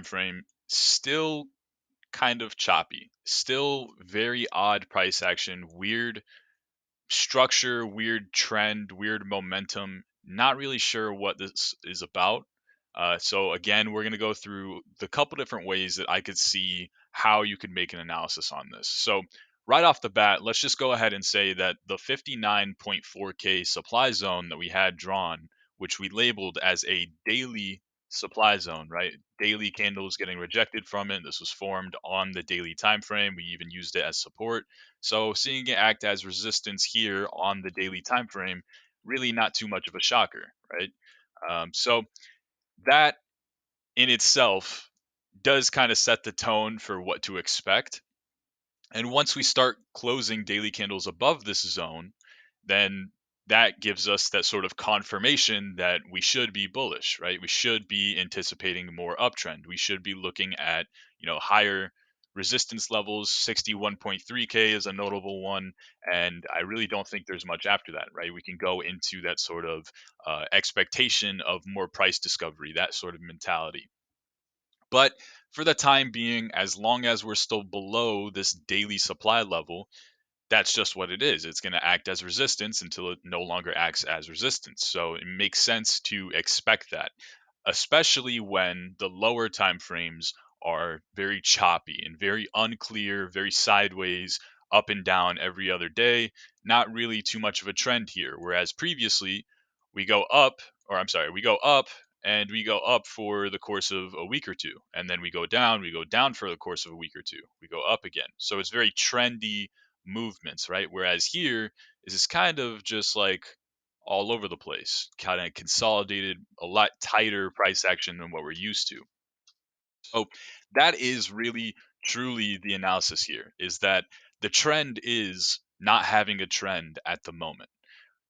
time frame, still kind of choppy, still very odd price action, weird structure, weird trend, weird momentum. Not really sure what this is about. So again, we're going to go through the couple different ways that I could see how you could make an analysis on this. So right off the bat, let's just go ahead and say that the 59.4K supply zone that we had drawn, which we labeled as a daily supply zone, right? Daily candles getting rejected from it. This was formed on the daily time frame. We even used it as support. So seeing it act as resistance here on the daily time frame, really not too much of a shocker, right? So that in itself does kind of set the tone for what to expect. And once we start closing daily candles above this zone, then that gives us that sort of confirmation that we should be bullish, right? We should be anticipating more uptrend. We should be looking at, higher resistance levels. 61.3K is a notable one. And I really don't think there's much after that, right? We can go into that sort of expectation of more price discovery, that sort of mentality. But for the time being, as long as we're still below this daily supply level, that's just what it is. It's going to act as resistance until it no longer acts as resistance. So it makes sense to expect that, especially when the lower time frames are very choppy and very unclear, very sideways, up and down every other day. Not really too much of a trend here. Whereas previously, we go up, or I'm sorry, we go up and we go up for the course of a week or two. And then we go down for the course of a week or two. We go up again. So it's very trendy movements, right? Whereas here is this kind of just like all over the place, kind of consolidated, a lot tighter price action than what we're used to. So that is really truly the analysis here, is that the trend is not having a trend at the moment.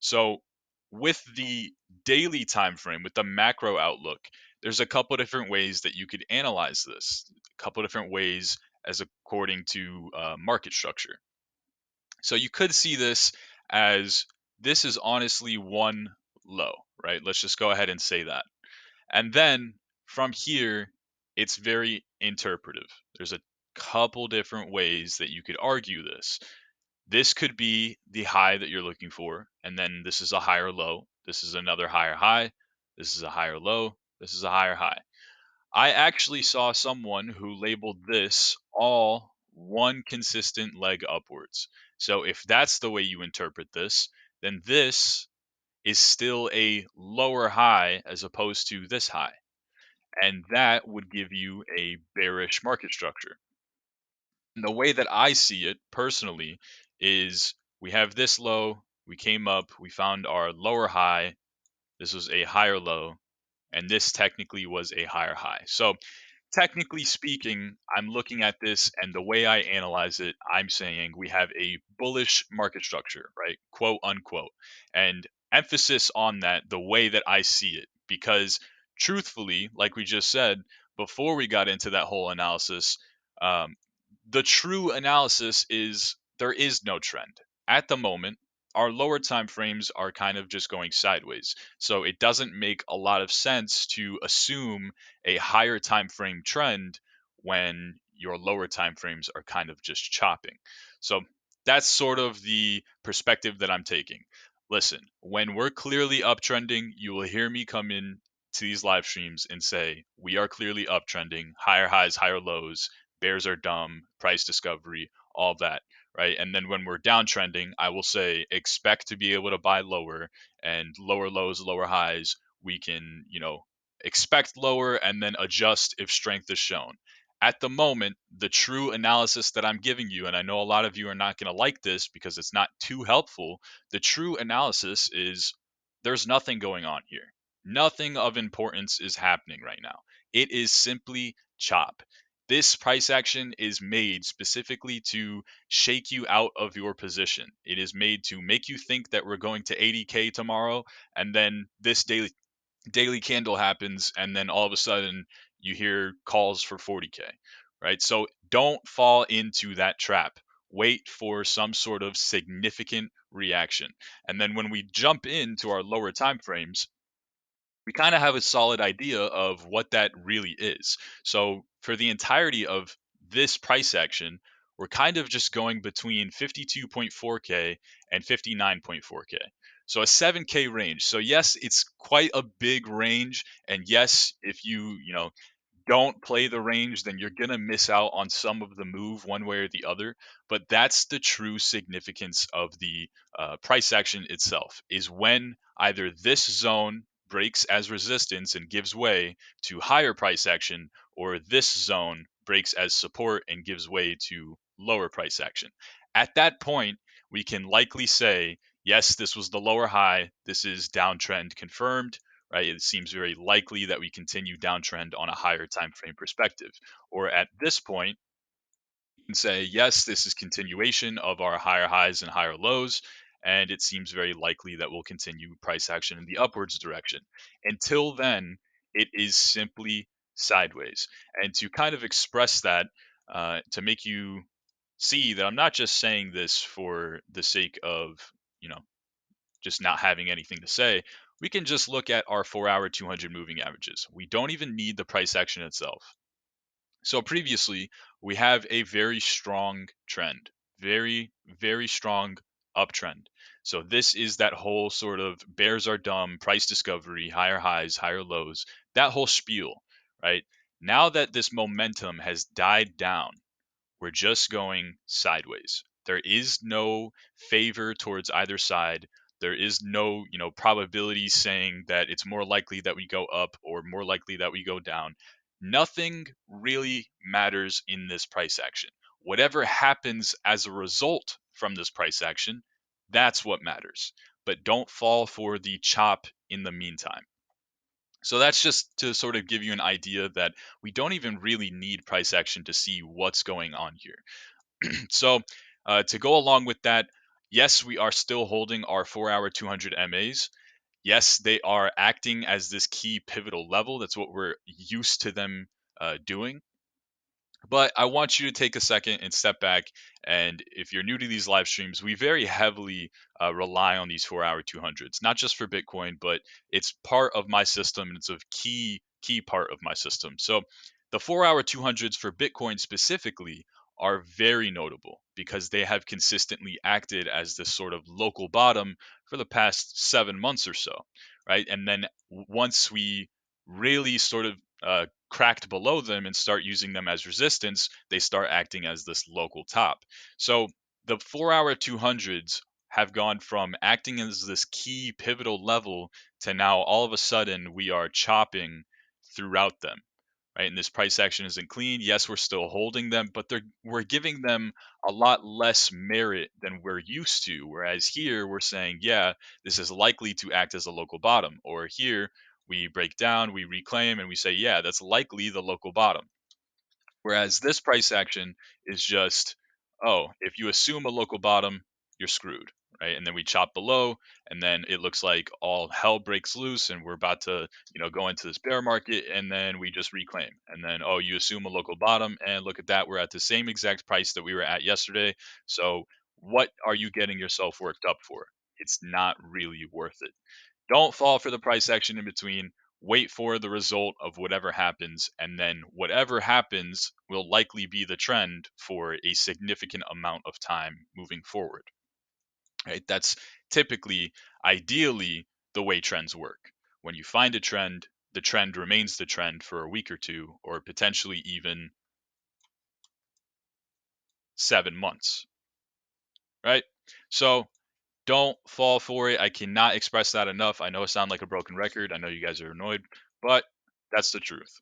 So with the daily time frame, with the macro outlook, there's a couple different ways that you could analyze this. A couple different ways as according to market structure. So you could see this as this is honestly one low, right? Let's just go ahead and say that. And then from here, it's very interpretive. There's a couple different ways that you could argue this. This could be the high that you're looking for, and then this is a higher low. This is another higher high. This is a higher low. This is a higher high. I actually saw someone who labeled this all one consistent leg upwards. So if that's the way you interpret this, then this is still a lower high as opposed to this high. And that would give you a bearish market structure. And the way that I see it personally is we have this low, we came up, we found our lower high, this was a higher low, and this technically was a higher high. So technically speaking, I'm looking at this and the way I analyze it, I'm saying we have a bullish market structure, right? Quote unquote. And emphasis on that, the way that I see it, because truthfully, like we just said, before we got into that whole analysis, um, the true analysis is there is no trend. At the moment, our lower time frames are kind of just going sideways. So it doesn't make a lot of sense to assume a higher time frame trend when your lower time frames are kind of just chopping. So that's sort of the perspective that I'm taking. Listen, when we're clearly uptrending, you will hear me come in to these live streams and say, we are clearly uptrending, higher highs, higher lows, bears are dumb, price discovery, all that, right? And then when we're downtrending, I will say, expect to be able to buy lower and lower lows, lower highs. We can, expect lower and then adjust if strength is shown. At the moment, the true analysis that I'm giving you, and I know a lot of you are not going to like this because it's not too helpful, the true analysis is there's nothing going on here. Nothing of importance is happening right now. It is simply chop. This price action is made specifically to shake you out of your position. It is made to make you think that we're going to 80K tomorrow, and then this daily candle happens, and then all of a sudden you hear calls for 40K, right? So don't fall into that trap. Wait for some sort of significant reaction. And then when we jump into our lower time frames, we kind of have a solid idea of what that really is. So for the entirety of this price action, we're kind of just going between 52.4K and 59.4K. So a 7K range. So yes, it's quite a big range. And yes, if you don't play the range, then you're going to miss out on some of the move one way or the other. But that's the true significance of the price action itself, is when either this zone breaks as resistance and gives way to higher price action, or this zone breaks as support and gives way to lower price action. At that point, we can likely say, yes, this was the lower high. This is downtrend confirmed, right? It seems very likely that we continue downtrend on a higher time frame perspective. Or at this point, you can say, yes, this is continuation of our higher highs and higher lows, and it seems very likely that we'll continue price action in the upwards direction. Until then, it is simply sideways. And to kind of express that, to make you see that I'm not just saying this for the sake of, you know, just not having anything to say, we can just look at our 4-hour 200 moving averages. We don't even need the price action itself. So previously, we have a very strong trend, very, very strong uptrend. So this is that whole sort of bears are dumb, price discovery, higher highs, higher lows, that whole spiel, right? Now that this momentum has died down, we're just going sideways. There is no favor towards either side. There is no, probability saying that it's more likely that we go up or more likely that we go down. Nothing really matters in this price action. Whatever happens as a result from this price action, that's what matters. But don't fall for the chop in the meantime. So that's just to sort of give you an idea that we don't even really need price action to see what's going on here. So, to go along with that, yes, we are still holding our 4-hour 200 MAs. Yes, they are acting as this key pivotal level. That's what we're used to them doing. But I want you to take a second and step back. And if you're new to these live streams, we very heavily rely on these 4-hour 200s, not just for Bitcoin, but it's part of my system and it's a key part of my system. So the 4-hour 200s for Bitcoin specifically are very notable because they have consistently acted as this sort of local bottom for the past 7 months or so, right? And then once we really sort of cracked below them and start using them as resistance, they start acting as this local top. So the 4-hour 200s have gone from acting as this key pivotal level to now all of a sudden we are chopping throughout them. Right, and this price action isn't clean. Yes, we're still holding them, but we're giving them a lot less merit than we're used to. Whereas here we're saying, yeah, this is likely to act as a local bottom. Or here we break down, we reclaim, and we say, yeah, that's likely the local bottom. Whereas this price action is just, oh, if you assume a local bottom, you're screwed, right? And then we chop below, and then it looks like all hell breaks loose, and we're about to, go into this bear market, and then we just reclaim. And then, oh, you assume a local bottom, and look at that, we're at the same exact price that we were at yesterday. So what are you getting yourself worked up for? It's not really worth it. Don't fall for the price action in between. Wait for the result of whatever happens, and then whatever happens will likely be the trend for a significant amount of time moving forward. Right? That's typically, ideally, the way trends work. When you find a trend, the trend remains the trend for a week or two, or potentially even 7 months. Right? So don't fall for it. I cannot express that enough. I know I sound like a broken record. I know you guys are annoyed, but that's the truth.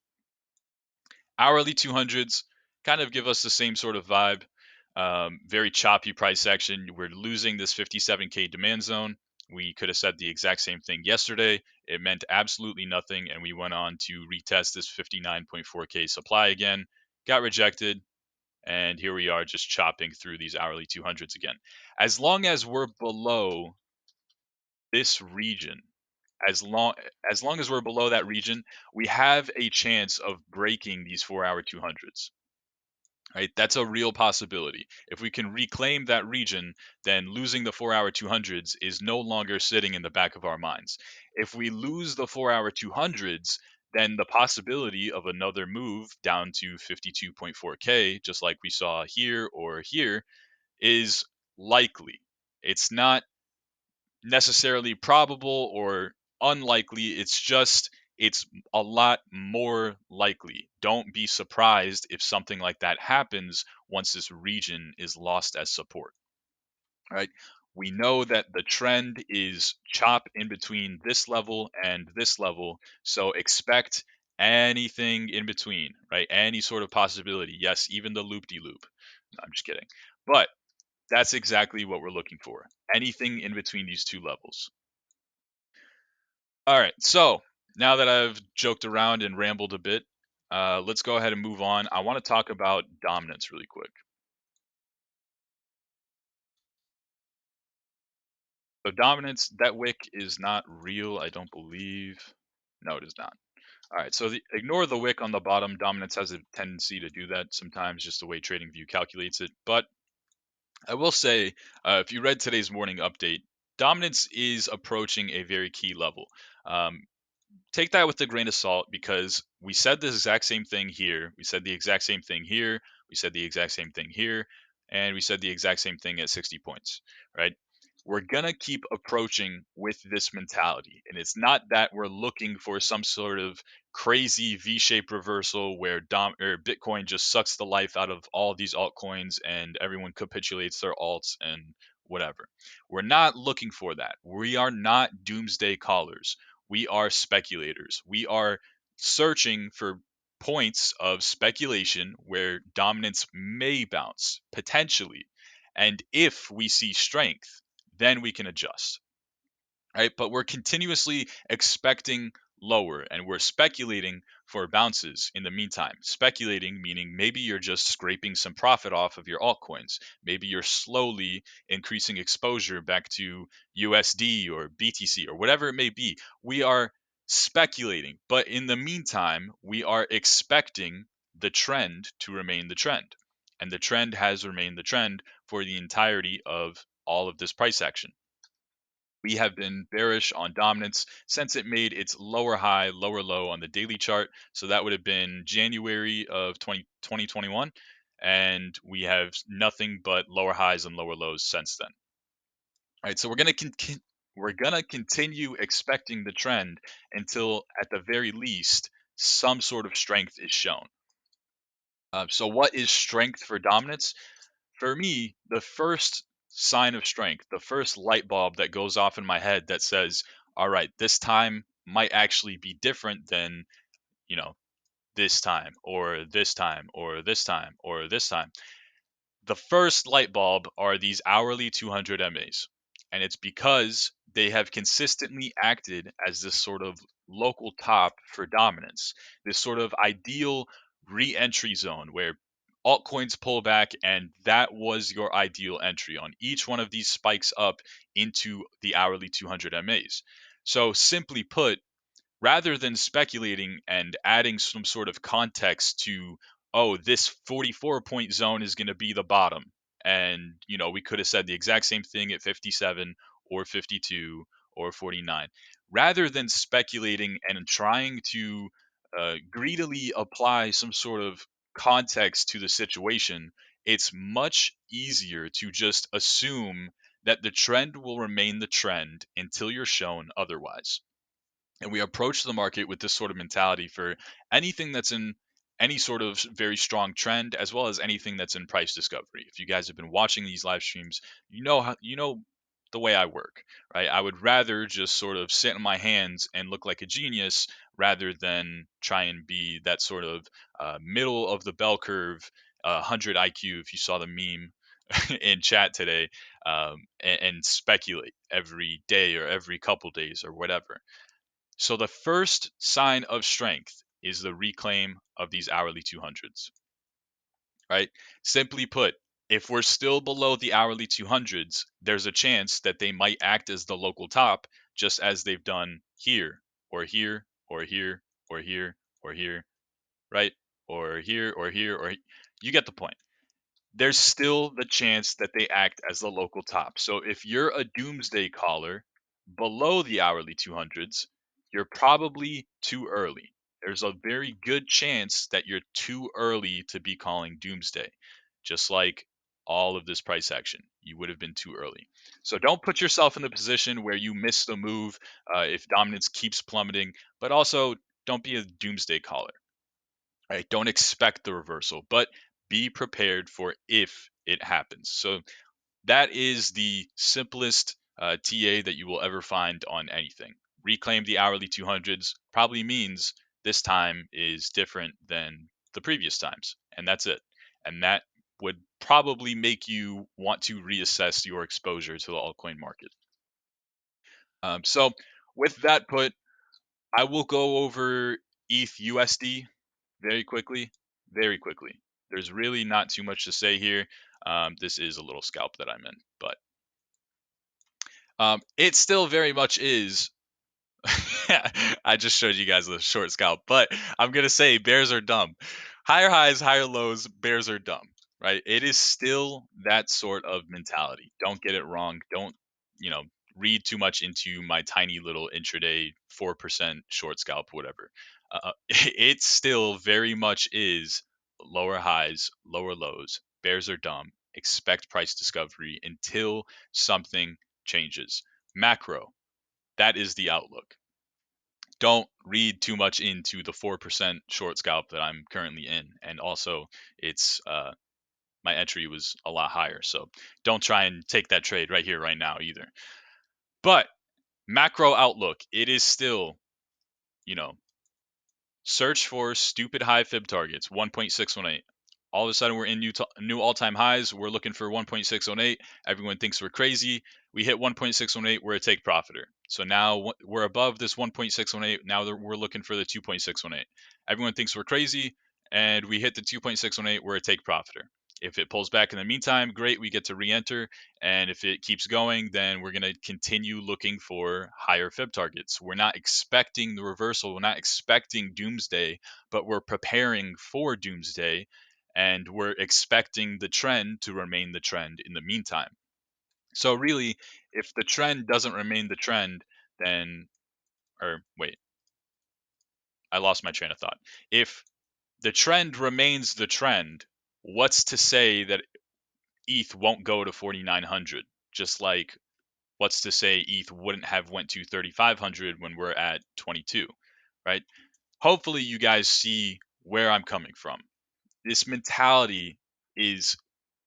Hourly 200s kind of give us the same sort of vibe. Very choppy price action. We're losing this 57K demand zone. We could have said the exact same thing yesterday. It meant absolutely nothing, and we went on to retest this 59.4K supply again. Got rejected, and here we are just chopping through these hourly 200s again. As long as we're below this region, as long as we're below that region, we have a chance of breaking these 4-hour 200s. right? That's a real possibility. If we can reclaim that region, then losing the 4-hour 200s is no longer sitting in the back of our minds. If we lose the 4-hour 200s, then the possibility of another move down to 52.4K, just like we saw here or here, is likely. It's not necessarily probable or unlikely. It's a lot more likely. Don't be surprised if something like that happens once this region is lost as support, right? We know that the trend is chop in between this level and this level, so expect anything in between, right? Any sort of possibility. Yes, even the loop de loop. No, I'm just kidding. But that's exactly what we're looking for. Anything in between these two levels. All right. So now that I've joked around and rambled a bit, let's go ahead and move on. I want to talk about dominance really quick. So dominance, that wick is not real, I don't believe. No, it is not. All right. So ignore the wick on the bottom. Dominance has a tendency to do that sometimes, just the way TradingView calculates it. But I will say, if you read today's morning update, dominance is approaching a very key level. Um, Take that with a grain of salt because we said the exact same thing here. We said the exact same thing here. We said the exact same thing here. And we said the exact same thing at 60 points, right? We're going to keep approaching with this mentality. And it's not that we're looking for some sort of crazy V-shaped reversal where or Bitcoin just sucks the life out of all these altcoins and everyone capitulates their alts and whatever. We're not looking for that. We are not doomsday callers. We are speculators. We are searching for points of speculation where dominance may bounce, potentially. And if we see strength, then we can adjust, right? But we're continuously expecting lower and we're speculating for bounces in the meantime. Speculating meaning maybe you're just scraping some profit off of your altcoins. Maybe you're slowly increasing exposure back to USD or BTC or whatever it may be. We are speculating, but in the meantime, we are expecting the trend to remain the trend. And the trend has remained the trend for the entirety of all of this price action. We have been bearish on dominance since it made its lower high, lower low on the daily chart. So that would have been January of 2021. And we have nothing but lower highs and lower lows since then. All right. So we're going to continue expecting the trend until, at the very least, some sort of strength is shown. So what is strength for dominance? For me, the first sign of strength, the first light bulb that goes off in my head that says, all right, this time might actually be different than, you know, this time or this time or this time or this time. The first light bulb are these hourly 200 MAs. And it's because they have consistently acted as this sort of local top for dominance, this sort of ideal re entry zone where altcoins pull back, and that was your ideal entry on each one of these spikes up into the hourly 200 MAs. So, simply put, rather than speculating and adding some sort of context to, oh, this 44 point zone is going to be the bottom, and we could have said the exact same thing at 57 or 52 or 49, rather than speculating and trying to greedily apply some sort of context to the situation. It's much easier to just assume that the trend will remain the trend until you're shown otherwise. And we approach the market with this sort of mentality for anything that's in any sort of very strong trend, as well as anything that's in price discovery. If you guys have been watching these live streams, you know the way I work, right? I would rather just sort of sit in my hands and look like a genius rather than try and be that sort of middle of the bell curve, 100 IQ, if you saw the meme in chat today, and speculate every day or every couple days or whatever. So the first sign of strength is the reclaim of these hourly 200s, right? Simply put, if we're still below the hourly 200s, there's a chance that they might act as the local top, just as they've done here, or here, or here, or here, or here, right? or here or here or you get the point. There's still the chance that they act as the local top. So if you're a doomsday caller below the hourly 200s, you're probably too early. There's a very good chance that you're too early to be calling doomsday. Just like all of this price action, you would have been too early. So don't put yourself in the position where you miss the move if dominance keeps plummeting, but also don't be a doomsday caller. Right? Don't expect the reversal, but be prepared for if it happens. So that is the simplest TA that you will ever find on anything. Reclaim the hourly 200s probably means this time is different than the previous times, and that's it. And that would probably make you want to reassess your exposure to the altcoin market. So, with that put, I will go over ETH USD very quickly, very quickly. There's really not too much to say here. This is a little scalp that I'm in, but it still very much is. I just showed you guys the short scalp, but I'm gonna say bears are dumb. Higher highs, higher lows, bears are dumb, right? It is still that sort of mentality. Don't get it wrong. Don't, you know, read too much into my tiny little intraday 4% short scalp, whatever. It still very much is lower highs, lower lows. Bears are dumb. Expect price discovery until something changes. Macro, that is the outlook. Don't read too much into the 4% short scalp that I'm currently in. And also, it's my entry was a lot higher. So don't try and take that trade right here, right now either. But macro outlook, it is still, you know, search for stupid high fib targets, 1.618. All of a sudden, we're in new all-time highs. We're looking for 1.618. Everyone thinks we're crazy. We hit 1.618. We're a take profiter. So now we're above this 1.618. Now we're looking for the 2.618. Everyone thinks we're crazy, and we hit the 2.618. We're a take profiter. If it pulls back in the meantime, great. We get to re-enter. And if it keeps going, then we're going to continue looking for higher fib targets. We're not expecting the reversal. We're not expecting doomsday, but we're preparing for doomsday, and we're expecting the trend to remain the trend in the meantime. So really, if the trend doesn't remain the trend, then, or wait, I lost my train of thought. If the trend remains the trend, what's to say that ETH won't go to 4,900? Just like what's to say ETH wouldn't have went to 3,500 when we're at 22, right? Hopefully you guys see where I'm coming from. This mentality is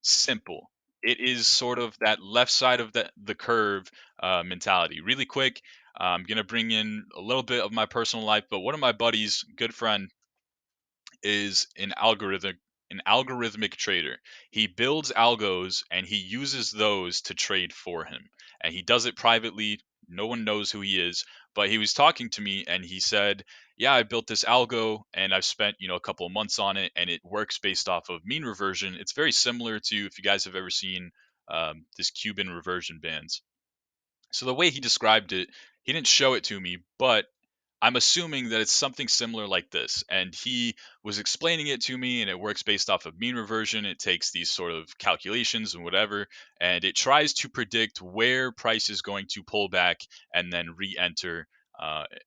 simple. It is sort of that left side of the curve mentality. Really quick, I'm gonna bring in a little bit of my personal life, but one of my buddies, good friend, is an algorithmic trader. He builds algos and he uses those to trade for him. And he does it privately. No one knows who he is, but he was talking to me and he said, "Yeah, I built this algo and I've spent, a couple of months on it and it works based off of mean reversion. It's very similar to if you guys have ever seen this Cuban reversion bands." So the way he described it, he didn't show it to me, but I'm assuming that it's something similar like this. And he was explaining it to me, and it works based off of mean reversion. It takes these sort of calculations and whatever, and it tries to predict where price is going to pull back and then re enter.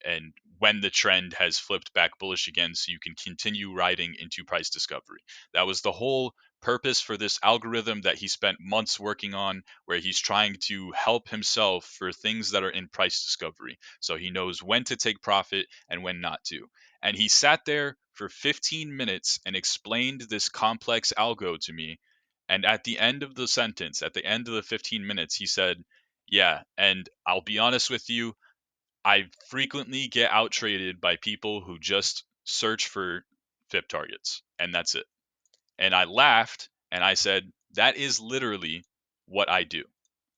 And when the trend has flipped back bullish again, so you can continue riding into price discovery. That was the whole purpose for this algorithm that he spent months working on, where he's trying to help himself for things that are in price discovery. So he knows when to take profit and when not to. And he sat there for 15 minutes and explained this complex algo to me. And at the end of the sentence, at the end of the 15 minutes, he said, "Yeah, and I'll be honest with you, I frequently get out traded by people who just search for FIP targets, and that's it." And I laughed and I said, "That is literally what I do.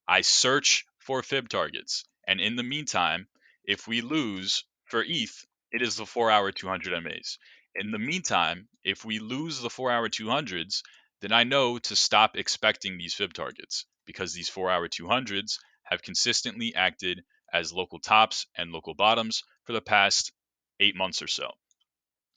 I search for fib targets. And in the meantime, if we lose for ETH, it is the 4-hour 200 MAs. In the meantime, if we lose the 4-hour 200s, then I know to stop expecting these fib targets because these 4-hour 200s have consistently acted as local tops and local bottoms for the past 8 months or so."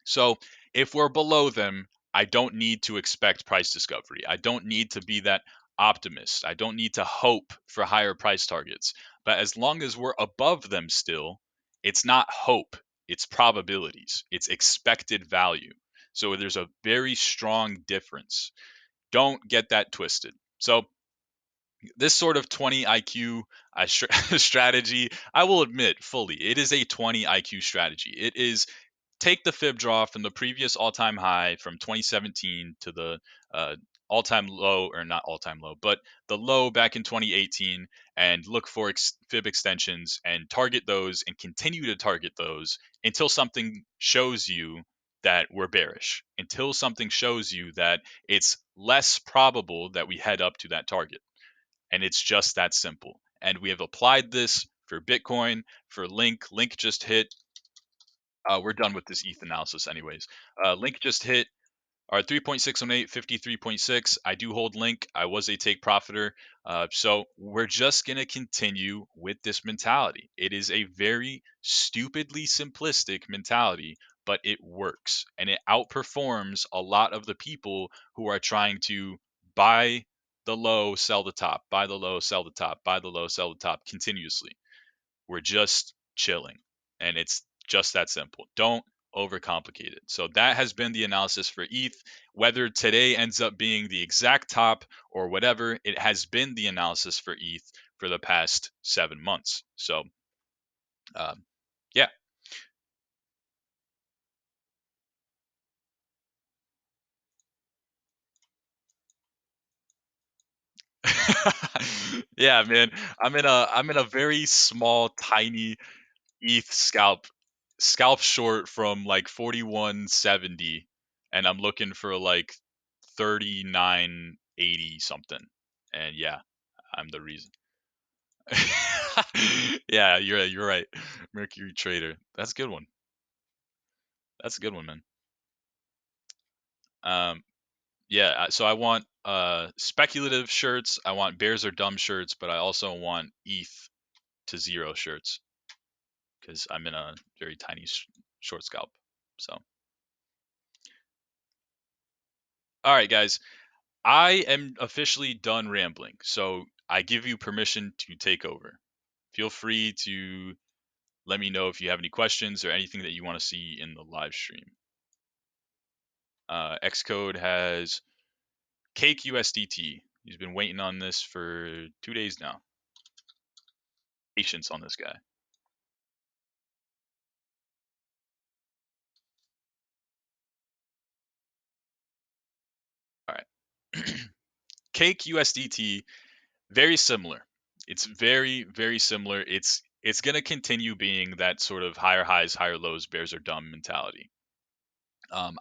So If we're below them, I don't need to expect price discovery. I don't need to be that optimist. I don't need to hope for higher price targets. But as long as we're above them still, it's not hope, it's probabilities, it's expected value. So there's a very strong difference. Don't get that twisted. So this sort of 20 IQ strategy, I will admit fully, it is a 20 IQ strategy. It is take the fib draw from the previous all-time high from 2017 to the uh, all-time low, or not all-time low, but the low back in 2018, and look for fib extensions and target those and continue to target those until something shows you that we're bearish, until something shows you that it's less probable that we head up to that target. And it's just that simple. And we have applied this for Bitcoin, for Link. Link just hit. We're done with this ETH analysis, anyways. Link just hit our 3.618, 53.6. I do hold Link. I was a take profiter. So we're just going to continue with this mentality. It is a very stupidly simplistic mentality, but it works. And it outperforms a lot of the people who are trying to buy the low, sell the top, buy the low, sell the top, buy the low, sell the top continuously. We're just chilling. And it's just that simple. Don't overcomplicate it. So that has been the analysis for ETH. Whether today ends up being the exact top or whatever, it has been the analysis for ETH for the past 7 months. So, um, yeah. Yeah, man. I'm in a very small, tiny ETH scalp short from like 4170, and I'm looking for like 3980 something. And yeah, I'm the reason. Yeah, you're right. Mercury Trader. That's a good one. That's a good one, man. Um yeah, so I want speculative shirts, I want bears are dumb shirts, but I also want ETH to zero shirts because I'm in a very tiny short scalp. So, all right, guys. I am officially done rambling, so I give you permission to take over. Feel free to let me know if you have any questions or anything that you want to see in the live stream. Xcode has Cake USDT. He's been waiting on this for 2 days now. Patience on this guy. All right. Cake USDT, very similar. It's very, very similar. It's gonna continue being that sort of higher highs, higher lows, bears are dumb mentality.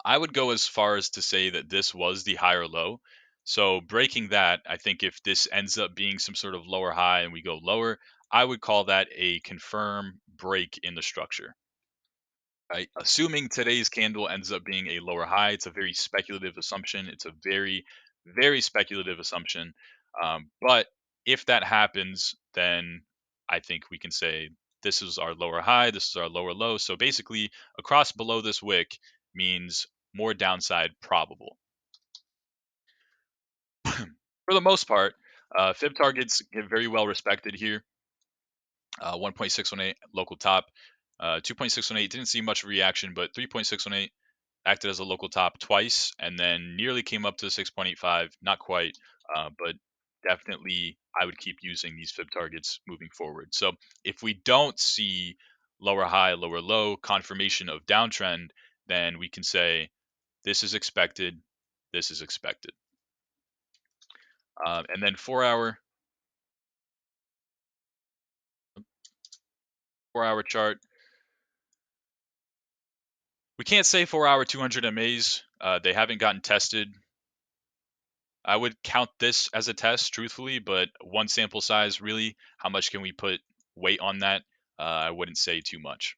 I would go as far as to say that this was the higher low. So breaking that, I think if this ends up being some sort of lower high and we go lower, I would call that a confirm break in the structure. Right? Assuming today's candle ends up being a lower high, it's a very speculative assumption. It's a very, very speculative assumption. But if that happens, then I think we can say this is our lower high, this is our lower low. So basically, across below this wick means more downside probable. For the most part, fib targets get very well respected here. 1.618 local top, 2.618 didn't see much reaction, but 3.618 acted as a local top twice and then nearly came up to 6.85. Not quite, but definitely I would keep using these fib targets moving forward. So if we don't see lower high, lower low confirmation of downtrend, then we can say this is expected, this is expected. And then 4 hour chart. We can't say 4 hour 200 MAs. They haven't gotten tested. I would count this as a test, truthfully, but one sample size, really, how much can we put weight on that? I wouldn't say too much.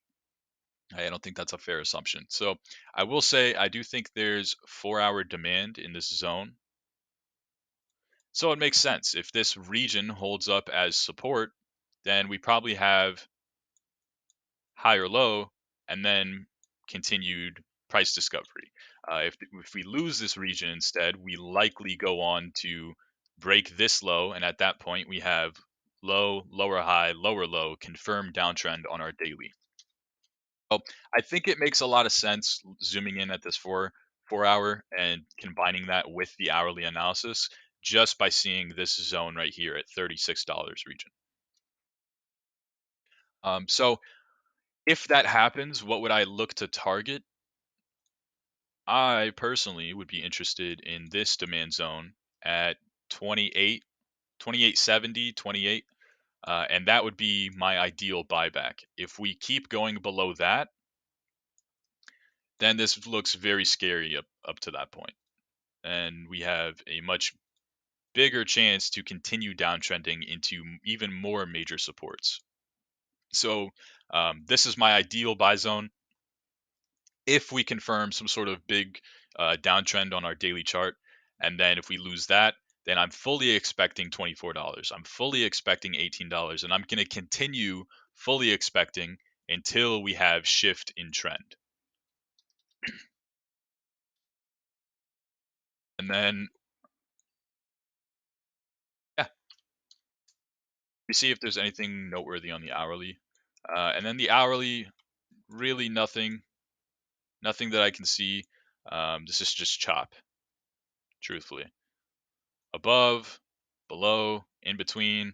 I don't think that's a fair assumption. So I will say I do think there's 4 hour demand in this zone. So it makes sense. If this region holds up as support, then we probably have higher low and then continued price discovery. If we lose this region instead, we likely go on to break this low, and at that point we have low, lower high, lower low, confirmed downtrend on our daily. So I think it makes a lot of sense zooming in at this 4 hour and combining that with the hourly analysis just by seeing this zone right here at $36 region. So if that happens, what would I look to target? I personally would be interested in this demand zone at 28, 28.70, 28, and that would be my ideal buyback. If we keep going below that, then this looks very scary up to that point, and we have a much bigger chance to continue downtrending into even more major supports. So this is my ideal buy zone. If we confirm some sort of big downtrend on our daily chart, and then if we lose that, then I'm fully expecting $24. I'm fully expecting $18, and I'm going to continue fully expecting until we have shift in trend. And then, yeah, we see if there's anything noteworthy on the hourly. And then the hourly, really nothing that I can see. This is just chop, truthfully. Above, below, in between,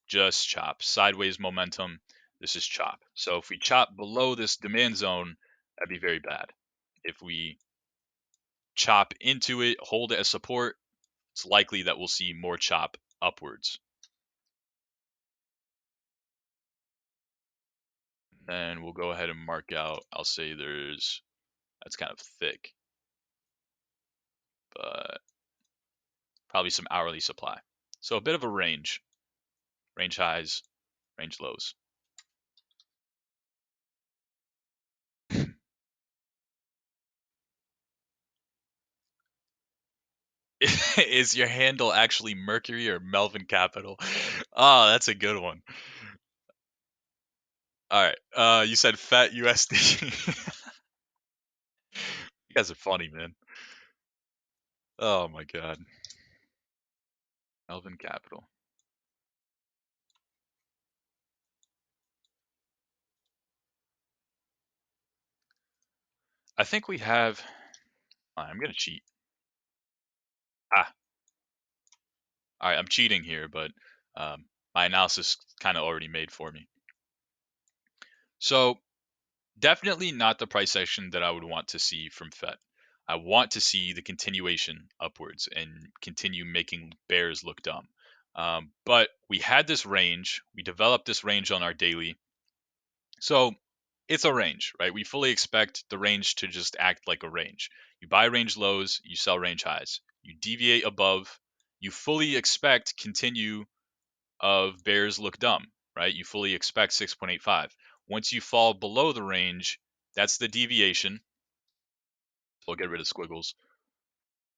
just chop. Sideways momentum, this is chop. So if we chop below this demand zone, that'd be very bad. If we chop into it, hold it as support, it's likely that we'll see more chop upwards. Then we'll go ahead and mark out, I'll say that's kind of thick, but probably some hourly supply. So a bit of a range highs, range lows. Is your handle actually Mercury or Melvin Capital? Oh, that's a good one. All right. You said Fat USD. You guys are funny, man. Oh my god. Melvin Capital. I think we have. I'm gonna cheat. Ah. All right. I'm cheating here, but my analysis kind of already made for me. So definitely not the price action that I would want to see from Fed. I want to see the continuation upwards and continue making bears look dumb. But we had this range. We developed this range on our daily. So it's a range, right? We fully expect the range to just act like a range. You buy range lows, you sell range highs. You deviate above, you fully expect continue of bears look dumb, right? You fully expect 6.85. Once you fall below the range, that's the deviation. We'll get rid of squiggles.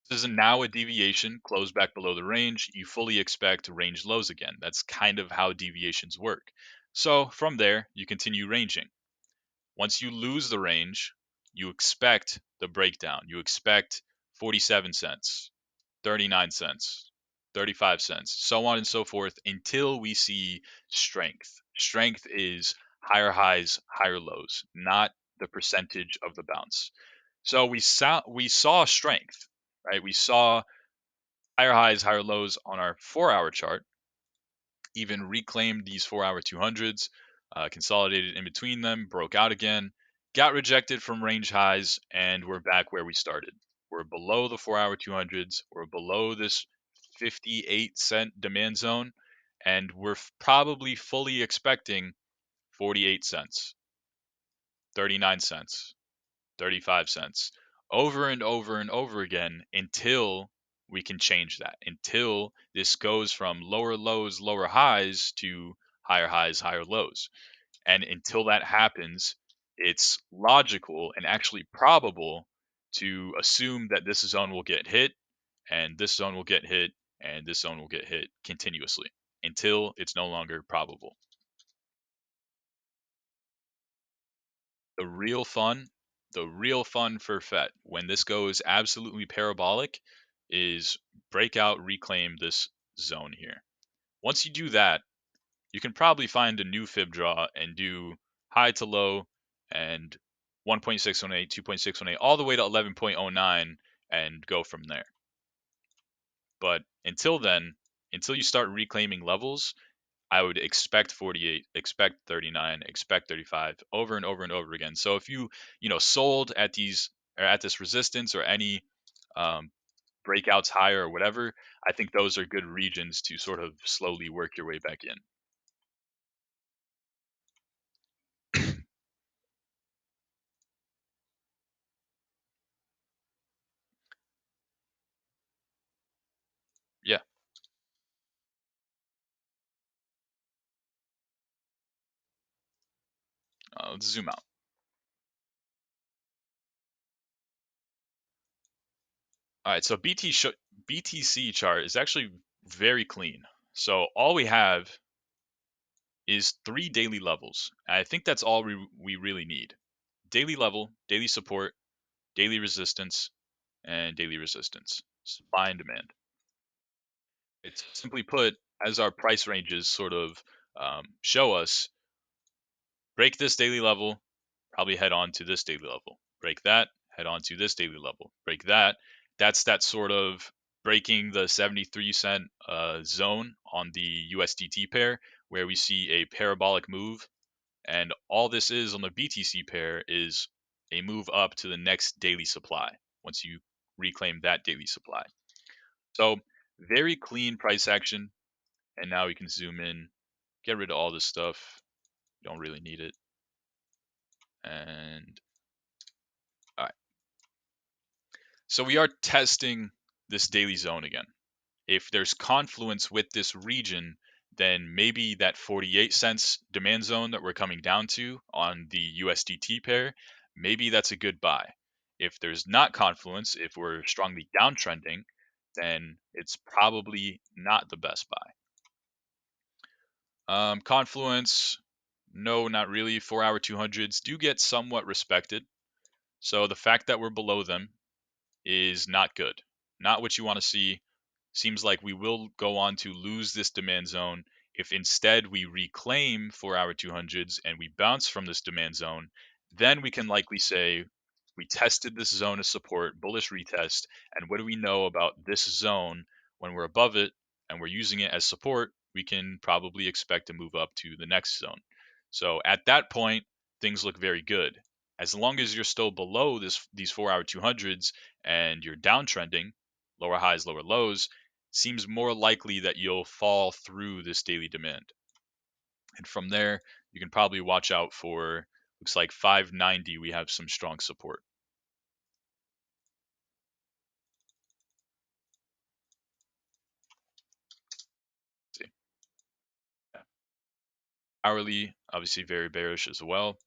This is now a deviation, close back below the range. You fully expect range lows again. That's kind of how deviations work. So from there, you continue ranging. Once you lose the range, you expect the breakdown. You expect 47 cents, 39 cents, 35 cents, so on and so forth until we see strength. Strength is higher highs, higher lows, not the percentage of the bounce. So we saw strength, right? We saw higher highs, higher lows on our 4 hour chart, even reclaimed these 4 hour 200s, consolidated in between them, broke out again, got rejected from range highs, and we're back where we started. We're below the 4 hour 200s, we're below this 58-cent demand zone, and we're probably fully expecting 48 cents, 39 cents, 35 cents over and over and over again until we can change that, until this goes from lower lows, lower highs to higher highs, higher lows. And until that happens, it's logical and actually probable to assume that this zone will get hit and this zone will get hit and this zone will get hit continuously until it's no longer probable. The real fun The real fun for FET when this goes absolutely parabolic is break out, reclaim this zone here. Once you do that, you can probably find a new fib draw and do high to low and 1.618, 2.618, all the way to 11.09 and go from there. But until then, until you start reclaiming levels, I would expect 48, expect 39, expect 35 over and over and over again. So if you sold at these or at this resistance or any um, breakouts higher or whatever, I think those are good regions to sort of slowly work your way back in. Yeah, let's zoom out. All right, so BTC chart is actually very clean. So all we have is 3 daily levels. I think that's all we really need. Daily level, daily support, daily resistance, and daily resistance. Supply and demand. It's simply put, as our price ranges sort of show us, break this daily level, probably head on to this daily level. Break that, head on to this daily level. Break that. That's that sort of breaking the 73 cent zone on the USDT pair, where we see a parabolic move. And all this is on the BTC pair is a move up to the next daily supply once you reclaim that daily supply. So very clean price action. And now we can zoom in, get rid of all this stuff. Don't really need it. And all right. So we are testing this daily zone again. If there's confluence with this region, then maybe that 48 cents demand zone that we're coming down to on the USDT pair, maybe that's a good buy. If there's not confluence, if we're strongly downtrending, then it's probably not the best buy. Confluence, no, not really. 4-hour 200s do get somewhat respected. So the fact that we're below them is not good. Not what you want to see. Seems like we will go on to lose this demand zone. If instead we reclaim 4-hour 200s and we bounce from this demand zone, then we can likely say we tested this zone as support, bullish retest, and what do we know about this zone when we're above it and we're using it as support, we can probably expect to move up to the next zone. So at that point, things look very good. As long as you're still below these 4-hour 200s and you're downtrending, lower highs, lower lows, seems more likely that you'll fall through this daily demand. And from there, you can probably watch out for, looks like 590, we have some strong support. See. Yeah. Hourly, obviously very bearish as well.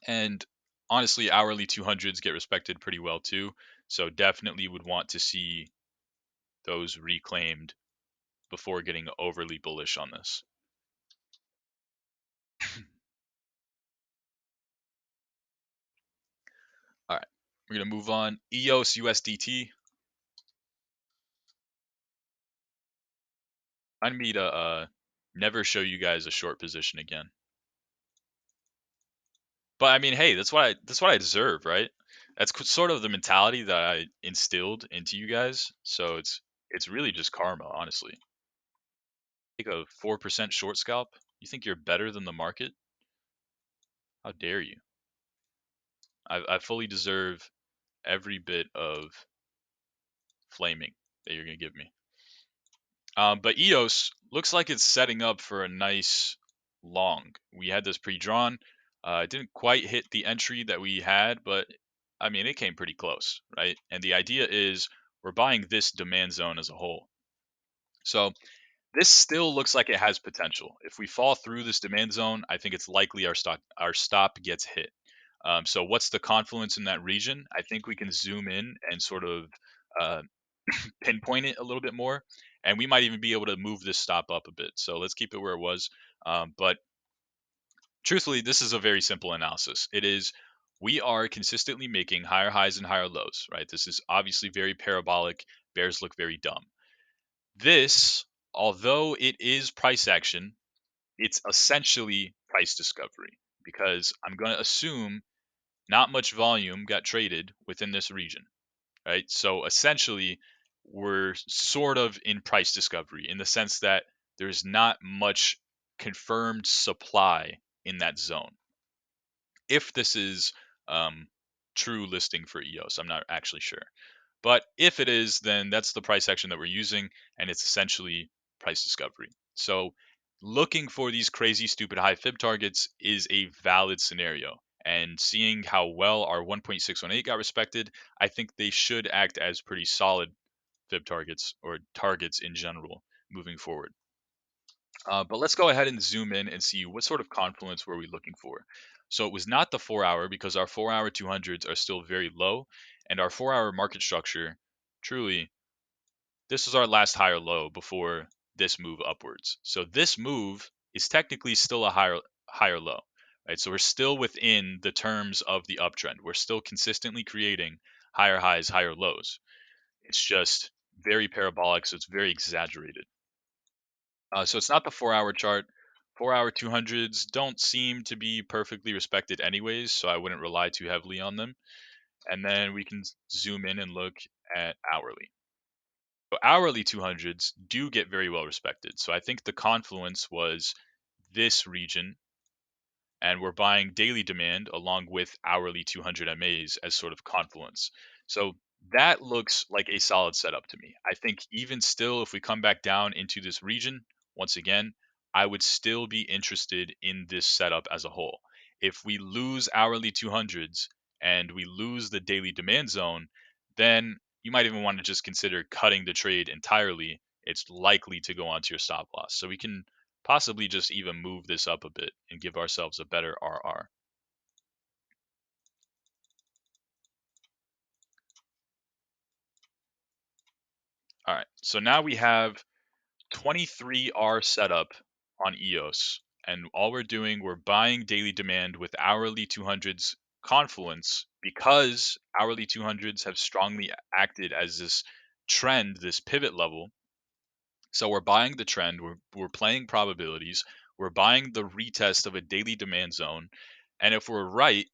And honestly, hourly 200s get respected pretty well too. So definitely would want to see those reclaimed before getting overly bullish on this. All right, we're going to move on. EOS USDT. I need me to never show you guys a short position again. But I mean, hey, that's what I deserve, right? That's sort of the mentality that I instilled into you guys. So it's really just karma, honestly. Take a 4% short scalp. You think you're better than the market? How dare you? I fully deserve every bit of flaming that you're gonna give me. But EOS looks like it's setting up for a nice long. We had this pre-drawn. It didn't quite hit the entry that we had, but I mean, it came pretty close, right? And the idea is we're buying this demand zone as a whole. So this still looks like it has potential. If we fall through this demand zone, I think it's likely our stop gets hit. So what's the confluence in that region? I think we can zoom in and sort of uh, pinpoint it a little bit more, and we might even be able to move this stop up a bit. So let's keep it where it was. But truthfully, this is a very simple analysis. It is we are consistently making higher highs and higher lows, right? This is obviously very parabolic. Bears look very dumb. This, although it is price action, it's essentially price discovery because I'm going to assume not much volume got traded within this region, right? So essentially, we're sort of in price discovery in the sense that there's not much confirmed supply in that zone. If this is um, true listing for EOS, I'm not actually sure. But if it is, then that's the price action that we're using, and it's essentially price discovery. So looking for these crazy, stupid high fib targets is a valid scenario. And seeing how well our 1.618 got respected, I think they should act as pretty solid fib targets or targets in general moving forward. But let's go ahead and zoom in and see what sort of confluence were we looking for. So it was not the 4 hour because our 4 hour 200s are still very low, and our 4 hour market structure truly this was our last higher low before this move upwards. So this move is technically still a higher low, right? So we're still within the terms of the uptrend. We're still consistently creating higher highs, higher lows. It's just very parabolic, so it's very exaggerated. So it's not the 4 hour chart. 4 hour 200s don't seem to be perfectly respected anyways, so I wouldn't rely too heavily on them. And then we can zoom in and look at hourly. So hourly 200s do get very well respected. So I think the confluence was this region, and we're buying daily demand along with hourly 200 MAs as sort of confluence. So that looks like a solid setup to me. I think even still, if we come back down into this region, once again, I would still be interested in this setup as a whole. If we lose hourly 200s and we lose the daily demand zone, then you might even want to just consider cutting the trade entirely. It's likely to go onto your stop loss. So we can possibly just even move this up a bit and give ourselves a better RR. All right, so now we have 23R setup on EOS, and all we're doing, we're buying daily demand with hourly 200s confluence because hourly 200s have strongly acted as this trend, this pivot level. So we're buying the trend, we're playing probabilities, we're buying the retest of a daily demand zone, and if we're right,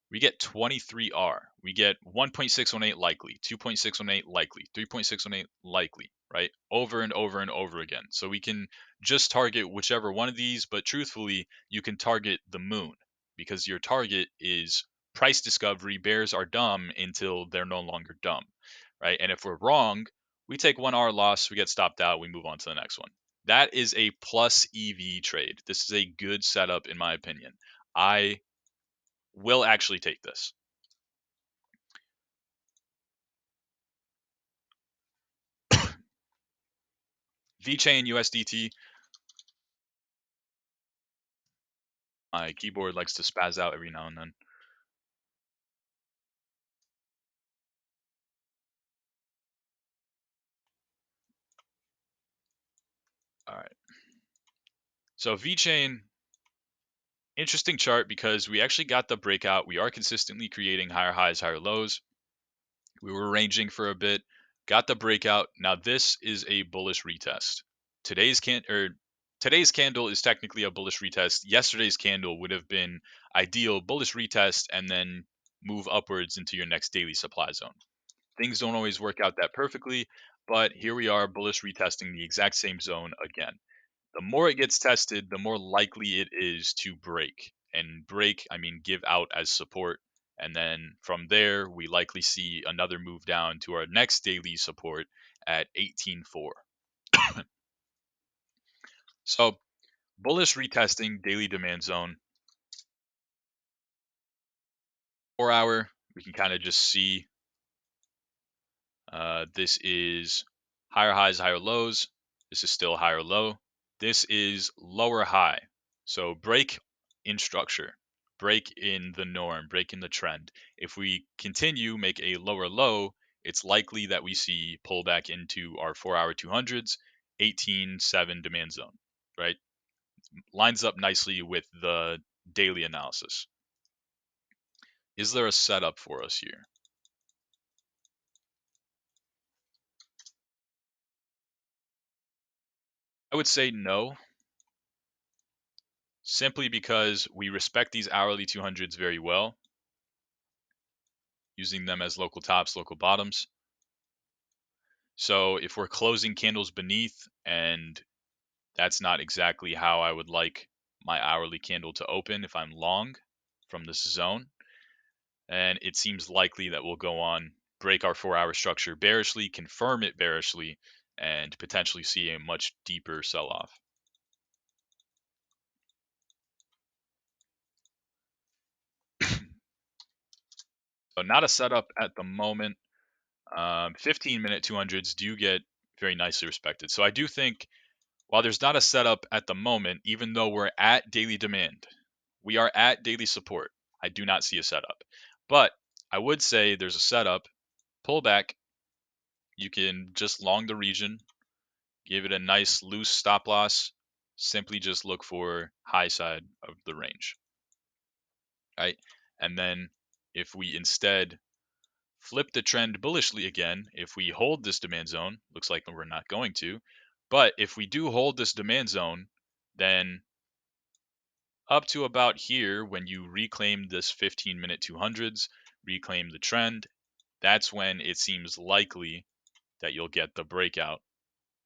we get 23R. We get 1.618 likely, 2.618 likely, 3.618 likely, right? Over and over and over again. So we can just target whichever one of these, but truthfully, you can target the moon because your target is price discovery. Bears are dumb until they're no longer dumb, right? And if we're wrong, we take 1R loss, we get stopped out, we move on to the next one. That is a plus EV trade. This is a good setup, in my opinion. I will actually take this. VeChain USDT. My keyboard likes to spaz out every now and then. All right. So VeChain, interesting chart because we actually got the breakout. We are consistently creating higher highs, higher lows. We were ranging for a bit, got the breakout. Now this is a bullish retest. Today's today's candle is technically a bullish retest. Yesterday's candle would have been ideal bullish retest and then move upwards into your next daily supply zone. Things don't always work out that perfectly, but here we are bullish retesting the exact same zone again. The more it gets tested, the more likely it is to break. And break, I mean give out as support. And then from there, we likely see another move down to our next daily support at 18.4. So bullish retesting daily demand zone. 4 hour, we can kind of just see this is higher highs, higher lows. This is still higher low. This is lower high. So break in structure, break in the norm, break in the trend. If we continue, make a lower low, it's likely that we see pullback into our 4 hour 200s, 18.7 demand zone, right? Lines up nicely with the daily analysis. Is there a setup for us here? I would say no, simply because we respect these hourly 200s very well, using them as local tops, local bottoms. So if we're closing candles beneath, and that's not exactly how I would like my hourly candle to open if I'm long from this zone, and it seems likely that we'll go on, break our 4 hour structure bearishly, confirm it bearishly, and potentially see a much deeper sell off. So, not a setup at the moment. 15-minute 200s do get very nicely respected. So, I do think while there's not a setup at the moment, even though we're at daily demand, we are at daily support. I do not see a setup. But I would say there's a setup, pull back. You can just long the region, give it a nice loose stop loss. Simply just look for high side of the range, right? And then if we instead flip the trend bullishly again, if we hold this demand zone, looks like we're not going to, but if we do hold this demand zone, then up to about here, when you reclaim this 15-minute 200s, reclaim the trend, that's when it seems likely that you'll get the breakout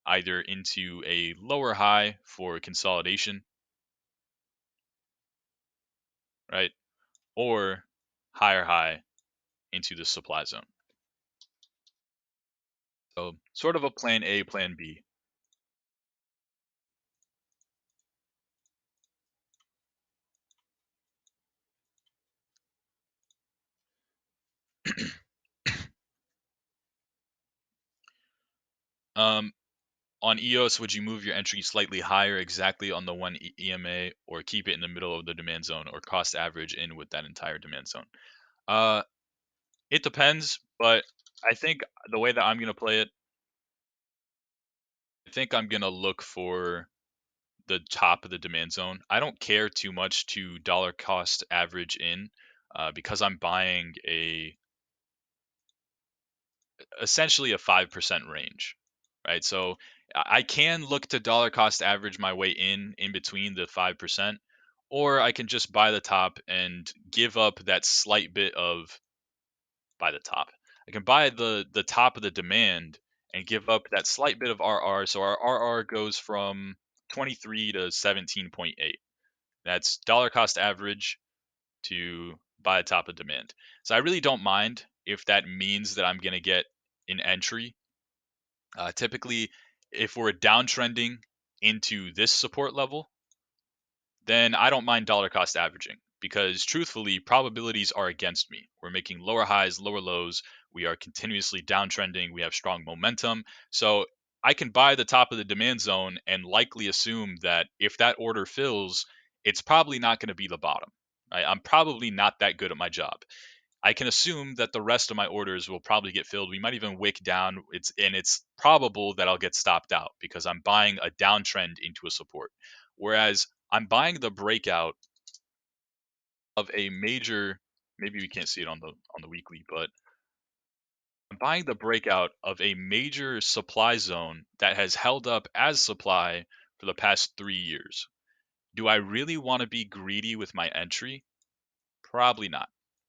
either into a lower high for consolidation, right? Or higher high into the supply zone. So sort of a plan A, plan B. um, on EOS, would you move your entry slightly higher exactly on the one EMA, or keep it in the middle of the demand zone, or cost average in with that entire demand zone? Uh, it depends, but I think the way that I'm going to play it, I think I'm going to look for the top of the demand zone. I don't care too much to dollar cost average in, because I'm buying a essentially a 5% range, right? So I can look to dollar cost average my way in between the 5%, or I can just buy the top and give up that slight bit of buy the top. I can buy the top of the demand and give up that slight bit of RR. So our RR goes from 23 to 17.8. That's dollar cost average to buy the top of demand. So I really don't mind if that means that I'm going to get an entry. Typically, if we're downtrending into this support level, then I don't mind dollar cost averaging, because truthfully, probabilities are against me. We're making lower highs, lower lows. We are continuously downtrending. We have strong momentum. So I can buy the top of the demand zone and likely assume that if that order fills, it's probably not going to be the bottom. Right? I'm probably not that good at my job. I can assume that the rest of my orders will probably get filled. We might even wick down. It's probable that I'll get stopped out because I'm buying a downtrend into a support. Whereas I'm buying the breakout of a major, maybe we can't see it on the weekly, but I'm buying the breakout of a major supply zone that has held up as supply for the past 3 years. Do I really want to be greedy with my entry? Probably not.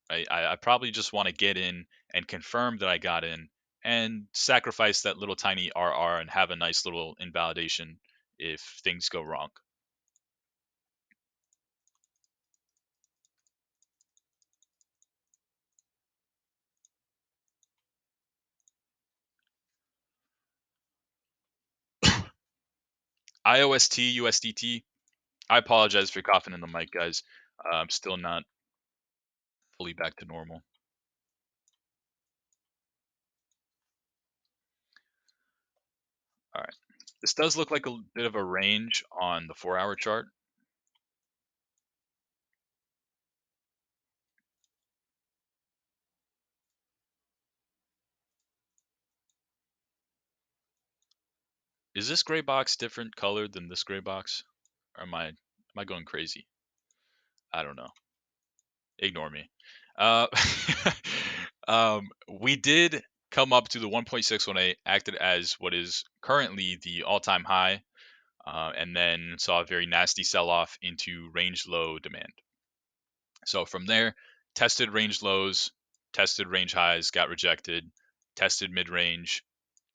Right? I probably just want to get in and confirm that I got in and sacrifice that little tiny RR and have a nice little invalidation if things go wrong. IOST, USDT. I apologize for coughing in the mic, guys. I'm still not fully back to normal. All right. This does look like a bit of a range on the 4 hour chart. Is this gray box different colored than this gray box? Or am I going crazy? I don't know. Ignore me. Uh, we did come up to the 1.618, acted as what is currently the all-time high, and then saw a very nasty sell-off into range low demand. So from there, tested range lows, tested range highs, got rejected, tested mid range,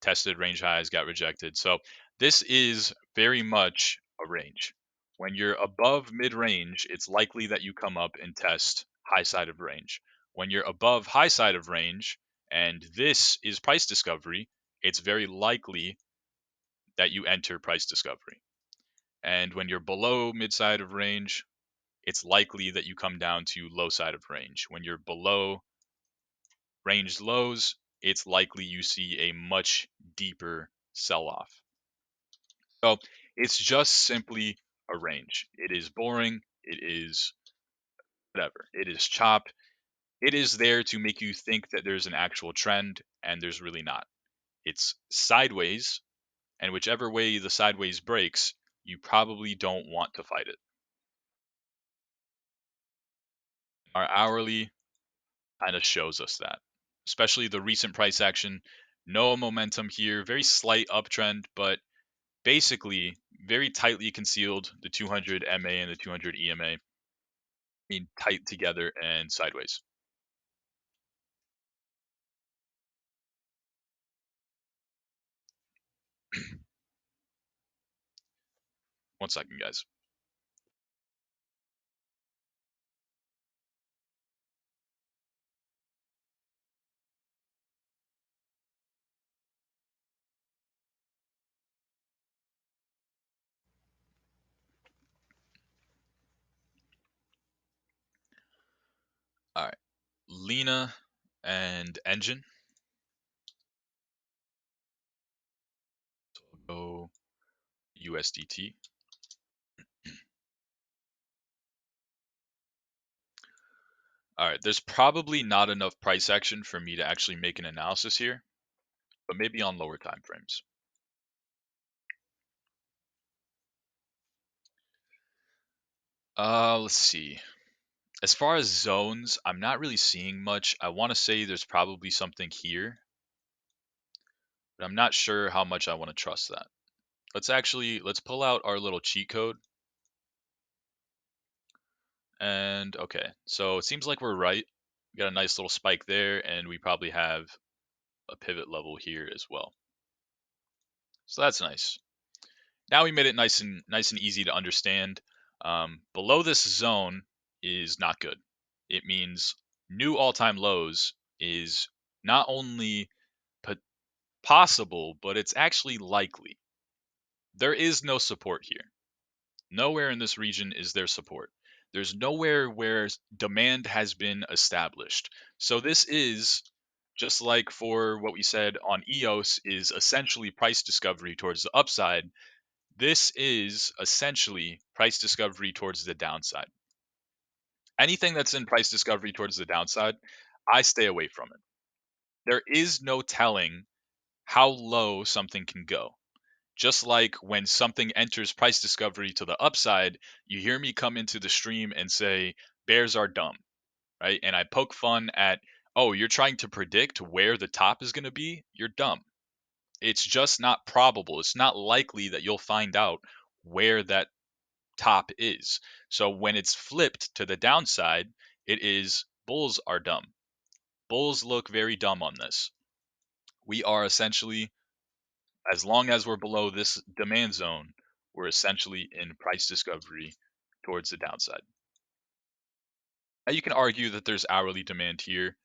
tested range highs, got rejected. So this is very much a range. When you're above mid range, it's likely that you come up and test high side of range. When you're above high side of range, and this is price discovery, it's very likely that you enter price discovery. And when you're below mid side of range, it's likely that you come down to low side of range. When you're below range lows, it's likely you see a much deeper sell off. So it's just simply a range. It is boring. It is whatever. It is chop. It is there to make you think that there's an actual trend, and there's really not. It's sideways, and whichever way the sideways breaks, you probably don't want to fight it. Our hourly kind of shows us that, especially the recent price action. No momentum here, very slight uptrend, but basically very tightly concealed. The 200 MA and the 200 EMA being tight together and sideways. One second, guys. All right, Lena and Engine. Go USDT. All right, there's probably not enough price action for me to actually make an analysis here, but maybe on lower time frames. Let's see. As far as zones, I'm not really seeing much. I want to say there's probably something here, but I'm not sure how much I want to trust that. Let's pull out our little cheat code. And okay, so it seems like we're right. We got a nice little spike there, and we probably have a pivot level here as well. So that's nice. Now we made it nice and easy to understand. Below this zone is not good. It means new all-time lows is not only possible, but it's actually likely. There is no support here. Nowhere in this region is there support. There's nowhere where demand has been established. So this is just like for what we said on EOS is essentially price discovery towards the upside. This is essentially price discovery towards the downside. Anything that's in price discovery towards the downside, I stay away from it. There is no telling how low something can go. Just like when something enters price discovery to the upside, you hear me come into the stream and say, bears are dumb, right? And I poke fun at, oh, you're trying to predict where the top is going to be? You're dumb. It's just not probable. It's not likely that you'll find out where that top is. So when it's flipped to the downside, it is bulls are dumb. Bulls look very dumb on this. We are essentially, as long as we're below this demand zone, we're essentially in price discovery towards the downside. Now you can argue that there's hourly demand here.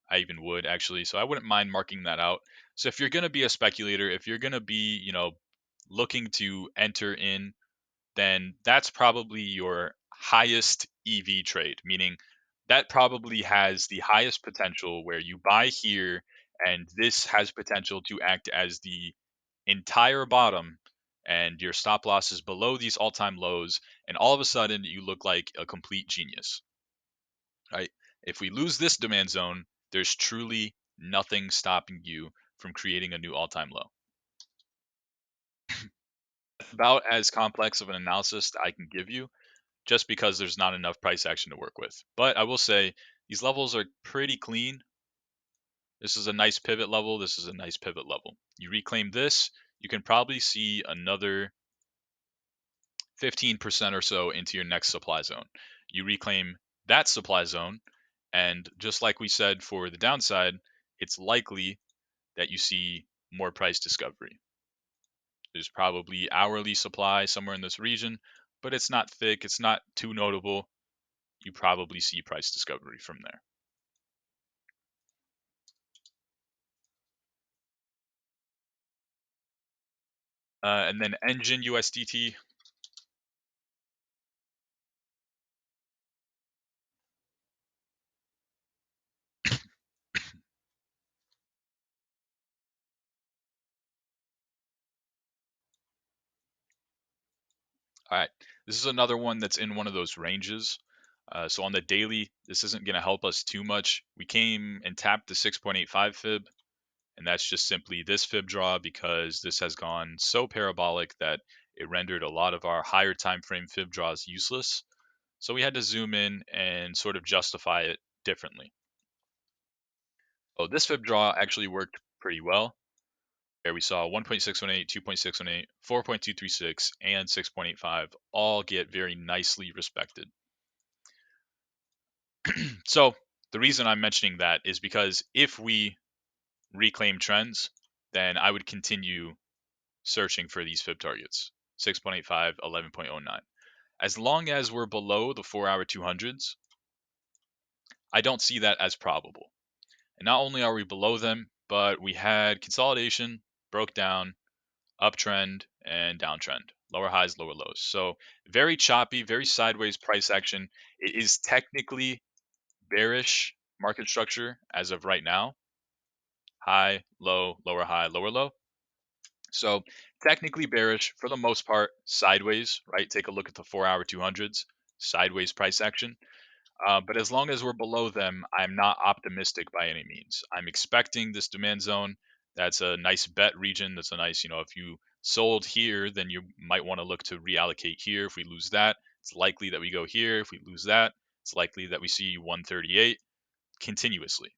I even would actually, so I wouldn't mind marking that out. So if you're going to be a speculator, if you're going to be, looking to enter in, then that's probably your highest EV trade, meaning that probably has the highest potential where you buy here and this has potential to act as the entire bottom and your stop loss is below these all-time lows and all of a sudden you look like a complete genius, right? If we lose this demand zone, there's truly nothing stopping you from creating a new all-time low. About as complex of an analysis that I can give you just because there's not enough price action to work with. But I will say These levels are pretty clean. This is a nice pivot level. This is a nice pivot level. You reclaim this, you can probably see another 15% or so into your next supply zone. You reclaim that supply zone, and just like we said for the downside, it's likely that you see more price discovery. There's probably hourly supply somewhere in this region, but it's not thick, it's not too notable. You probably see price discovery from there. And then engine USDT. All right, this is another one that's in one of those ranges. So on the daily, this isn't going to help us too much. We came and tapped the 6.85 fib, and that's just simply this fib draw because this has gone so parabolic that it rendered a lot of our higher time frame fib draws useless. So we had to zoom in and sort of justify it differently. Oh, this fib draw actually worked pretty well. There we saw 1.618, 2.618, 4.236, and 6.85 all get very nicely respected. So the reason I'm mentioning that is because if we reclaim trends, then I would continue searching for these fib targets 6.85, 11.09. As long as we're below the 4-hour 200s, I don't see that as probable. And not only are we below them, but we had consolidation, broke down, uptrend, and downtrend, lower highs, lower lows. So very choppy, very sideways price action. It is technically bearish market structure as of right now. High, low, lower high, lower low. So technically bearish for the most part, sideways, right? Take a look at the 4-hour 200s, sideways price action. But as long as we're below them, I'm not optimistic by any means. I'm expecting this demand zone. That's a nice bet region. That's a nice, if you sold here, then you might want to look to reallocate here. If we lose that, it's likely that we go here. If we lose that, it's likely that we see 138 continuously.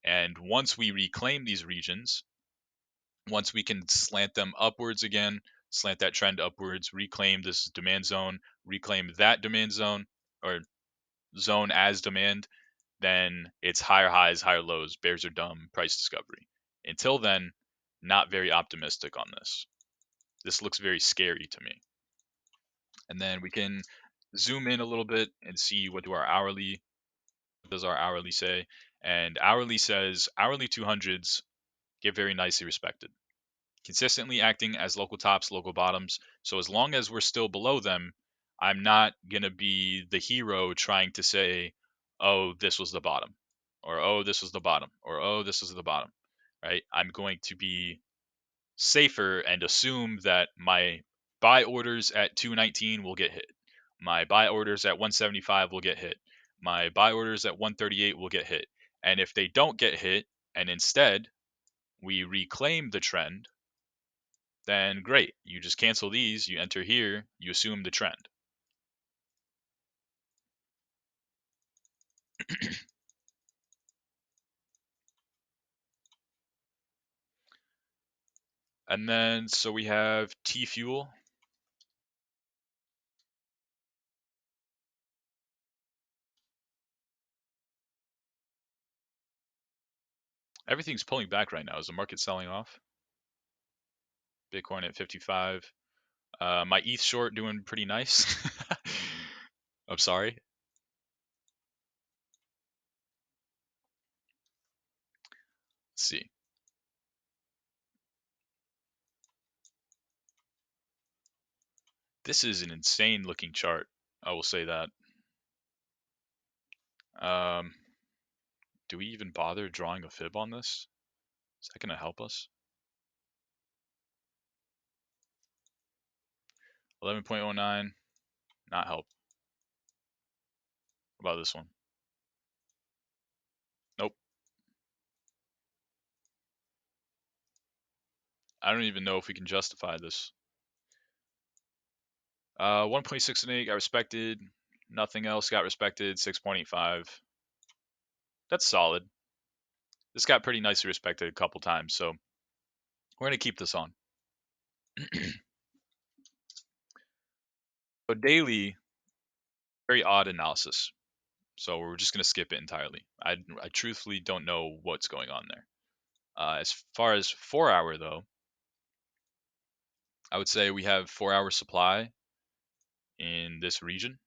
And once we reclaim these regions, once we can slant them upwards again, slant that trend upwards, reclaim this demand zone, reclaim that demand zone or zone as demand, then it's higher highs, higher lows, bears are dumb, price discovery. Until then, not very optimistic on this. This looks very scary to me. And then we can zoom in a little bit and see what does our hourly say? And hourly says hourly 200s get very nicely respected, consistently acting as local tops, local bottoms. So as long as we're still below them, I'm not going to be the hero trying to say, oh, this was the bottom, or oh, this was the bottom, or oh, this was the bottom, right? I'm going to be safer and assume that my buy orders at 219 will get hit. My buy orders at 175 will get hit. My buy orders at 138 will get hit. And if they don't get hit, and instead we reclaim the trend, then great. You just cancel these, you enter here, you assume the trend. And then, so we have T Fuel. Everything's pulling back right now. Is the market selling off? Bitcoin at 55. My ETH short doing pretty nice. I'm sorry. Let's see. This is an insane looking chart. I will say that. Um, do we even bother drawing a fib on this? Is that going to help us? 11.09, not help. What about this one? Nope. I don't even know if we can justify this. 1.68 got respected. Nothing else got respected. 6.85. That's solid. This got pretty nicely respected a couple times, so we're gonna keep this on. So daily, very odd analysis. So we're just gonna skip it entirely. I truthfully don't know what's going on there. As far as 4 hour though, I would say we have 4 hour supply in this region,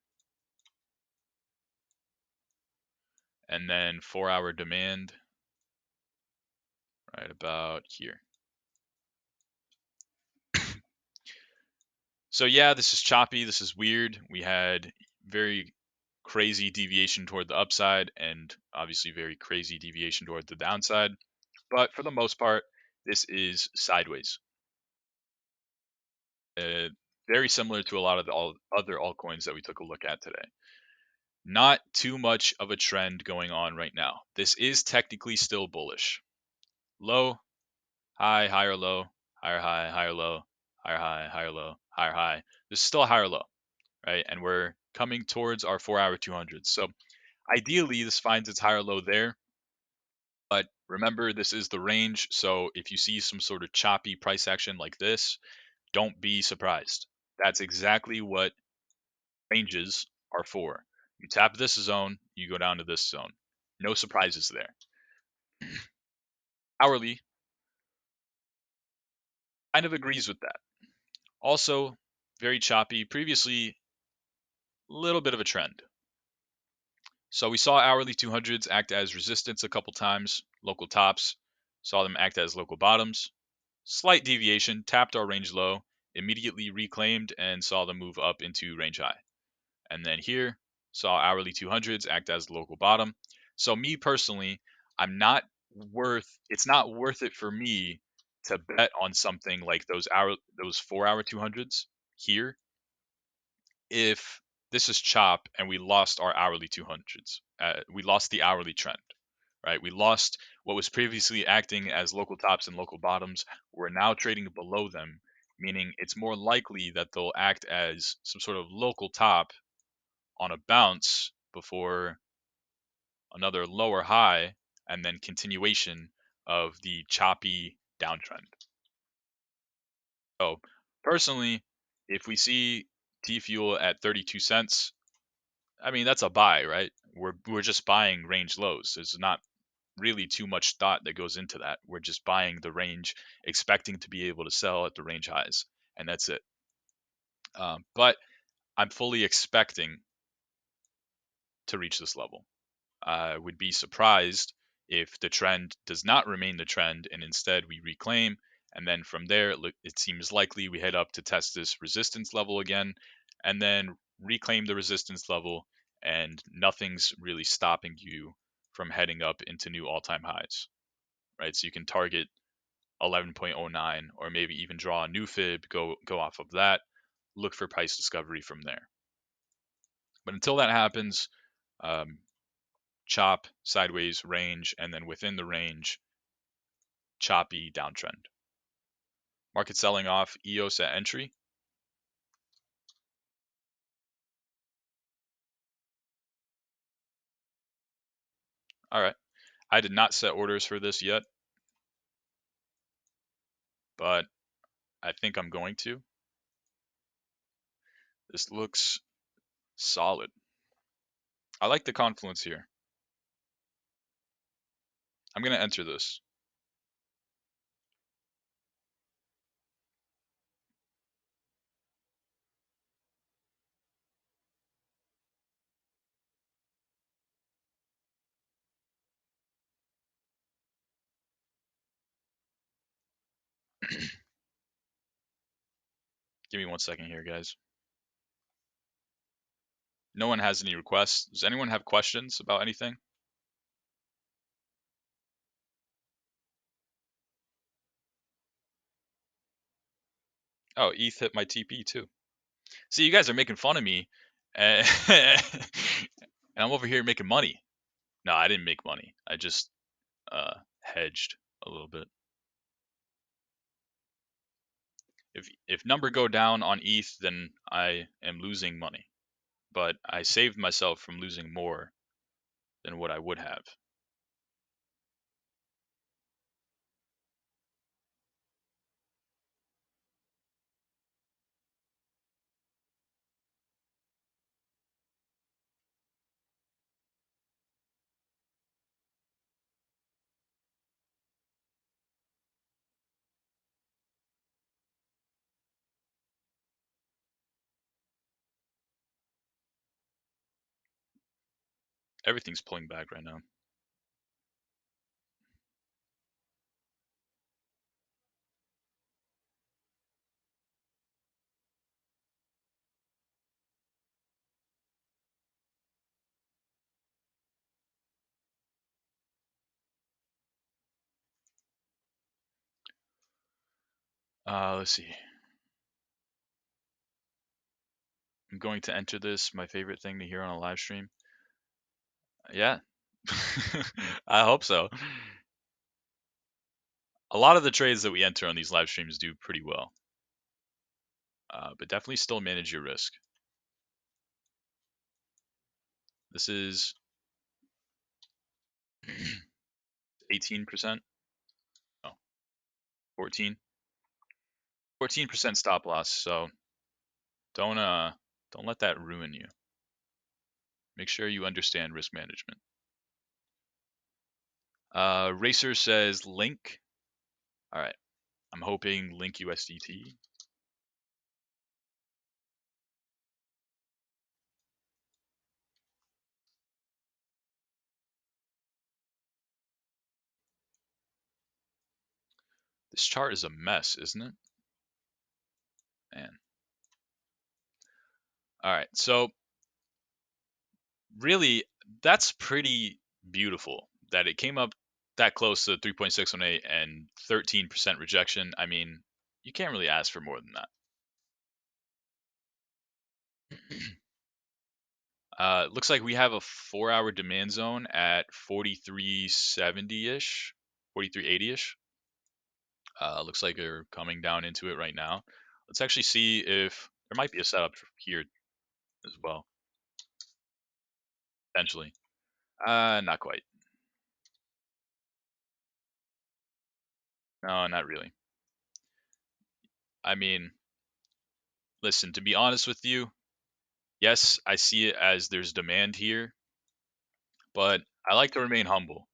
and then 4 hour demand right about here. So yeah, this is choppy. This is weird. We had very crazy deviation toward the upside and obviously very crazy deviation toward the downside. But for the most part, this is sideways. Uh, Very similar to a lot of the other altcoins that we took a look at today. Not too much of a trend going on right now. This is technically still bullish. Low, high, higher low, higher high, higher low, higher high, higher low, higher high. This is still a higher low, right? And we're coming towards our 4 hour 200s. So ideally, this finds its higher low there. But remember, this is the range. So if you see some sort of choppy price action like this, don't be surprised. That's exactly what ranges are for. You tap this zone, you go down to this zone. No surprises there. Hourly kind of agrees with that. Also, very choppy. Previously, a little bit of a trend. So we saw hourly 200s act as resistance a couple times, local tops, saw them act as local bottoms. Slight deviation, tapped our range low, immediately reclaimed and saw them move up into range high. And then here, saw hourly 200s act as local bottom. So me personally, it's not worth it for me to bet on something like those 4 hour 200s here if this is chop and we lost our hourly 200s. We lost the hourly trend, right? We lost what was previously acting as local tops and local bottoms. We're now trading below them, meaning it's more likely that they'll act as some sort of local top on a bounce before another lower high and then continuation of the choppy downtrend. So personally, if we see T fuel at 32 cents, I mean that's a buy, right? We're just buying range lows. There's not really too much thought that goes into that. We're just buying the range, expecting to be able to sell at the range highs, and that's it. But I'm fully expecting to reach this level. I would be surprised if the trend does not remain the trend and instead we reclaim. And then from there, it seems likely we head up to test this resistance level again and then reclaim the resistance level. And nothing's really stopping you from heading up into new all time highs, right? So you can target 11.09 or maybe even draw a new fib, go off of that, look for price discovery from there. But until that happens, um, chop, sideways, range, and then within the range, choppy downtrend. Market selling off, EOS at entry. All right. I did not set orders for this yet, but I think I'm going to. This looks solid. I like the confluence here. I'm going to enter this. Give me 1 second here, guys. No one has any requests. Does anyone have questions about anything? Oh, ETH hit my TP too. See, you guys are making fun of me, and I'm over here making money. No, I didn't make money. I just hedged a little bit. If number go down on ETH, then I am losing money. But I saved myself from losing more than what I would have. Everything's pulling back right now. Let's see. I'm going to enter this, my favorite thing to hear on a live stream. Yeah. I hope so. A lot of the trades that we enter on these live streams do pretty well. But definitely still manage your risk. This is 18%. No, 14. 14% stop loss. So don't let that ruin you. Make sure you understand risk management. Racer says Link. All right. I'm hoping Link USDT. This chart is a mess, isn't it? Man. All right. So really, that's pretty beautiful that it came up that close to 3.618 and 13% rejection. I mean, you can't really ask for more than that. Looks like we have a 4-hour demand zone at 4370-ish, 4380-ish. Looks like they're coming down into it right now. Let's actually see if there might be a setup here as well, potentially. Not quite. No, not really. I mean, listen, to be honest with you, yes, I see it as there's demand here, but I like to remain humble.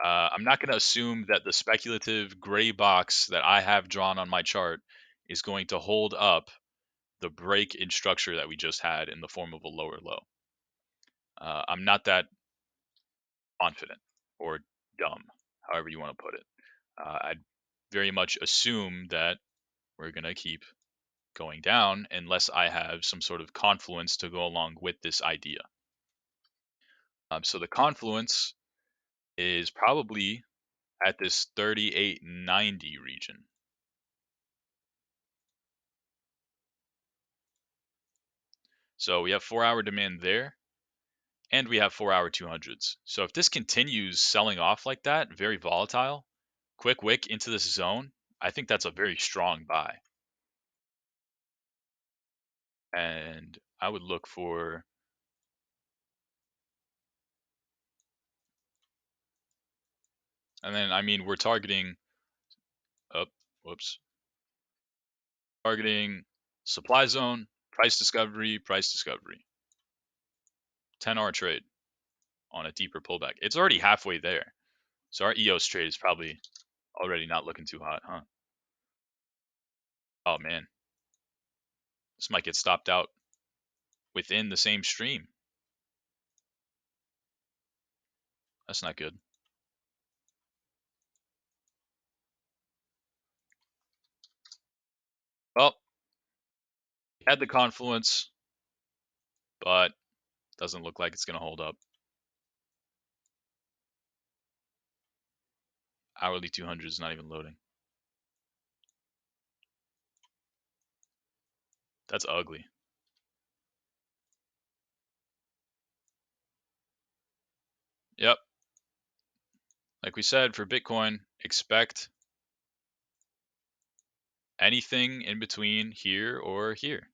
I'm not going to assume that the speculative gray box that I have drawn on my chart is going to hold up the break in structure that we just had in the form of a lower low. I'm not that confident or dumb, however you want to put it. I'd very much assume that we're going to keep going down unless I have some sort of confluence to go along with this idea. So the confluence is probably at this 3890 region. So we have 4-hour demand there, and we have 4-hour 200s. So if this continues selling off like that, very volatile, quick wick into this zone, I think that's a very strong buy. And I would look for and then I mean we're targeting whoops. Targeting supply zone, price discovery, price discovery. 10-hour trade on a deeper pullback. It's already halfway there. So our EOS trade is probably already not looking too hot, huh? Oh man. This might get stopped out within the same stream. That's not good. Well, had the confluence, but doesn't look like it's going to hold up. Hourly 200 is not even loading. That's ugly. Yep. Like we said, for Bitcoin, expect anything in between here or here.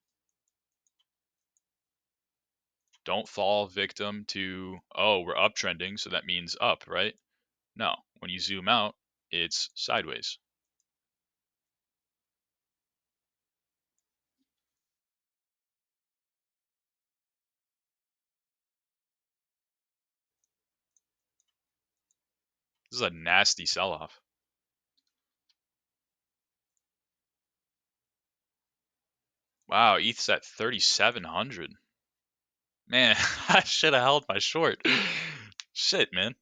Don't fall victim to, oh, we're uptrending, so that means up, right? No. When you zoom out, it's sideways. This is a nasty sell-off. Wow, ETH's at 3,700. Man, I should have held my short. Shit, man.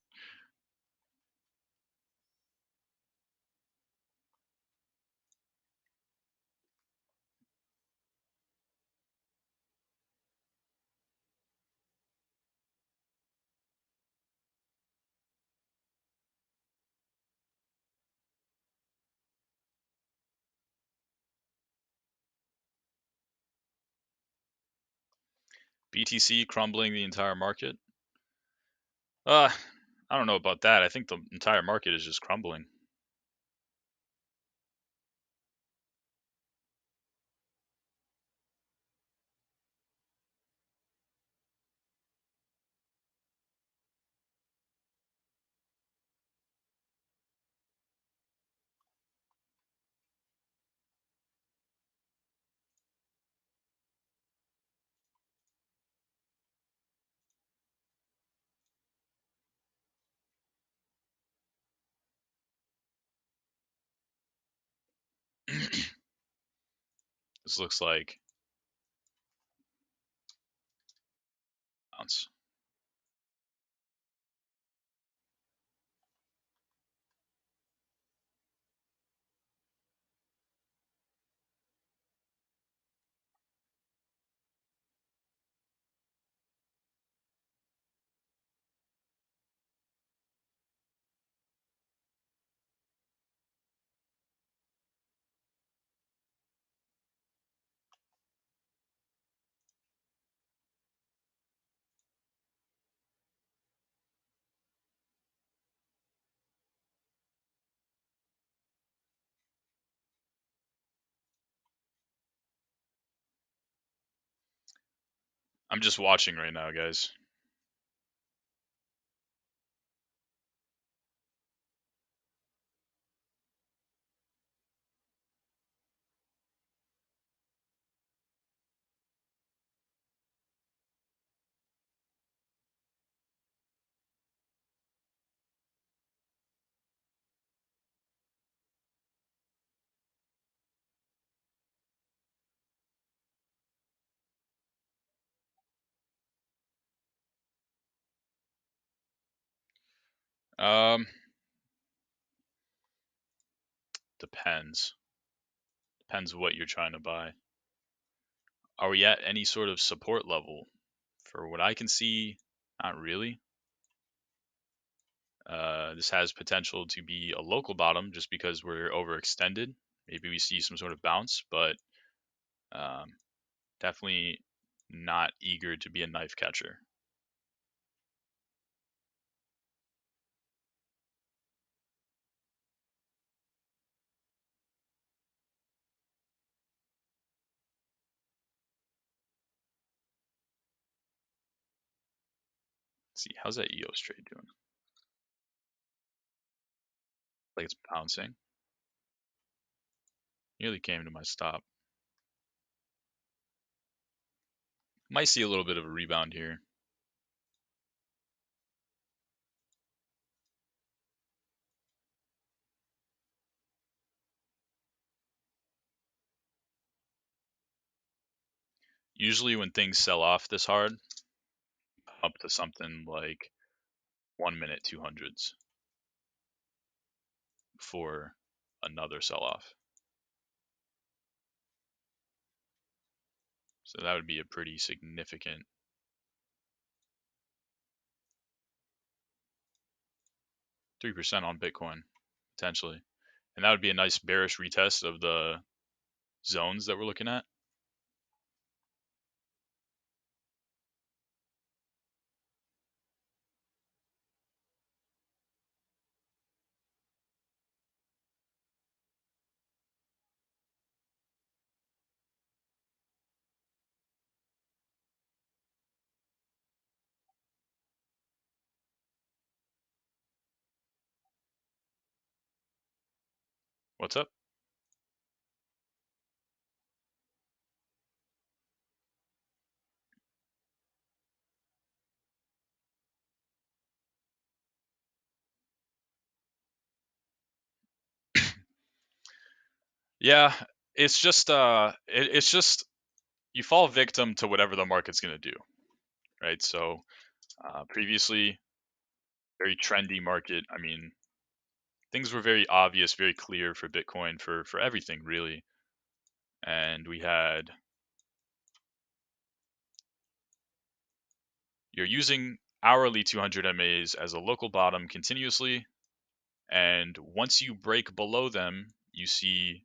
BTC crumbling the entire market. Uh, I don't know about that. I think the entire market is just crumbling. This looks like bounce. I'm just watching right now, guys. Um, depends. Depends what you're trying to buy. Are we at any sort of support level? For what I can see, not really. This has potential to be a local bottom just because we're overextended. Maybe we see some sort of bounce, but um, definitely not eager to be a knife catcher. Let's see, how's that EOS trade doing? Like it's bouncing. Nearly came to my stop. Might see a little bit of a rebound here. Usually when things sell off this hard, up to something like 1 minute 200s for another sell off. So that would be a pretty significant 3% on Bitcoin, potentially. And that would be a nice bearish retest of the zones that we're looking at. What's up? Yeah, it's just you fall victim to whatever the market's going to do, right? So previously very trendy market. I mean, things were very obvious, very clear for Bitcoin for everything really. And we had you're using hourly 200 MAs as a local bottom continuously, and once you break below them, you see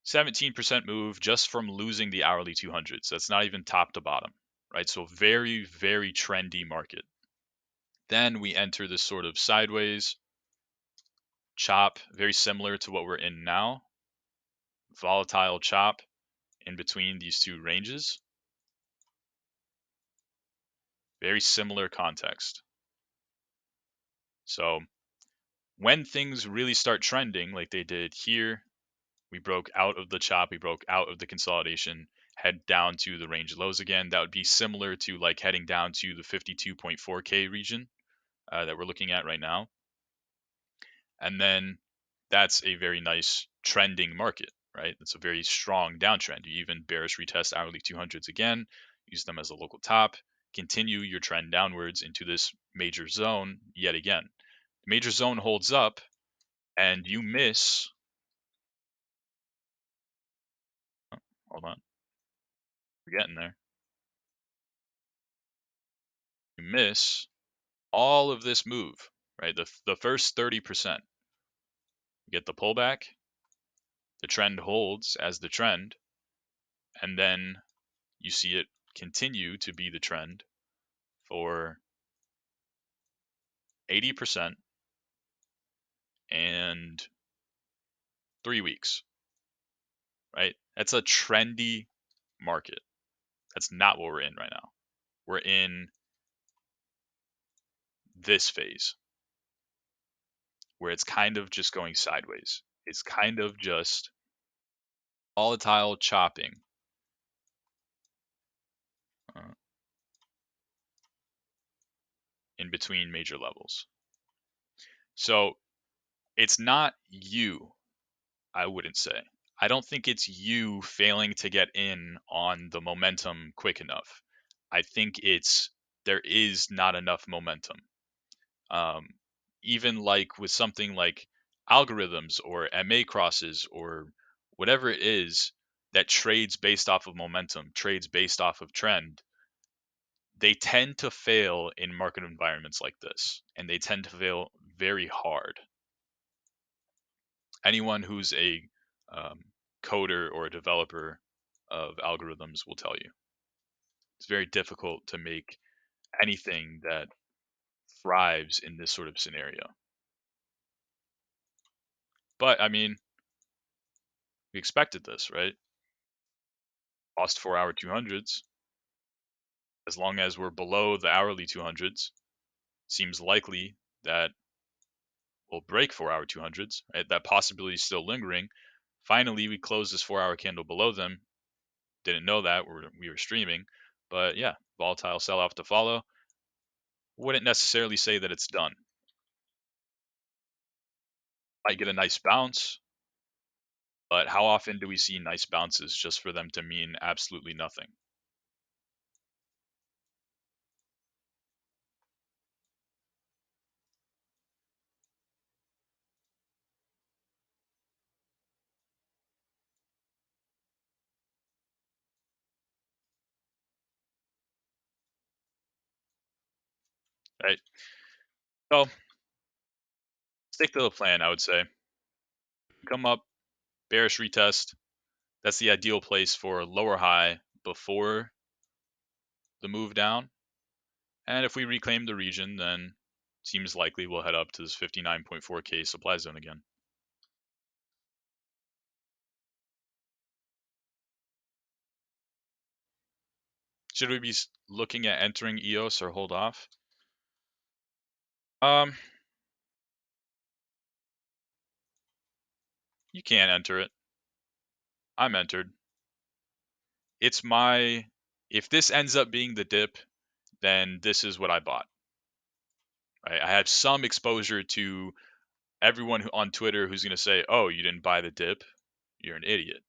17% move just from losing the hourly 200. So that's not even top to bottom, right? So very, very trendy market. Then we enter this sort of sideways chop, very similar to what we're in now. Volatile chop in between these two ranges. Very similar context. So when things really start trending like they did here, we broke out of the chop, we broke out of the consolidation, head down to the range lows again. That would be similar to like heading down to the 52.4K region that we're looking at right now. And then that's a very nice trending market, right? It's a very strong downtrend. You even bearish retest hourly 200s again, use them as a local top, continue your trend downwards into this major zone yet again. The major zone holds up and you miss. Oh, hold on, we're getting there. You miss all of this move, right? The first 30%. You get the pullback, the trend holds as the trend, and then you see it continue to be the trend for 80% and 3 weeks, right? That's a trendy market. That's not what we're in right now. We're in this phase where it's kind of just going sideways. It's kind of just volatile chopping uh, in between major levels. So it's not you, I wouldn't say. I don't think it's you failing to get in on the momentum quick enough. I think it's there is not enough momentum. Um, Even like with something like algorithms or MA crosses or whatever it is that trades based off of momentum, trades based off of trend, they tend to fail in market environments like this, and they tend to fail very hard. Anyone who's a um, coder or a developer of algorithms will tell you it's very difficult to make anything that thrives in this sort of scenario. But I mean, we expected this, right? Lost 4 hour 200s. As long as we're below the hourly 200s, seems likely that we'll break 4 hour 200s, right? That possibility is still lingering. Finally, we closed this 4 hour candle below them. Didn't know that we were streaming, but yeah, volatile sell off to follow. Wouldn't necessarily say that it's done. Might get a nice bounce, but how often do we see nice bounces just for them to mean absolutely nothing? Right? So stick to the plan, I would say. Come up, bearish retest. That's the ideal place for a lower high before the move down. And if we reclaim the region, then seems likely we'll head up to this 59.4K supply zone again. Should we be looking at entering EOS or hold off? You can't enter it. I'm entered. It's my, if this ends up being the dip, then this is what I bought. Right? I have some exposure to everyone on Twitter who's going to say, "Oh, you didn't buy the dip. You're an idiot."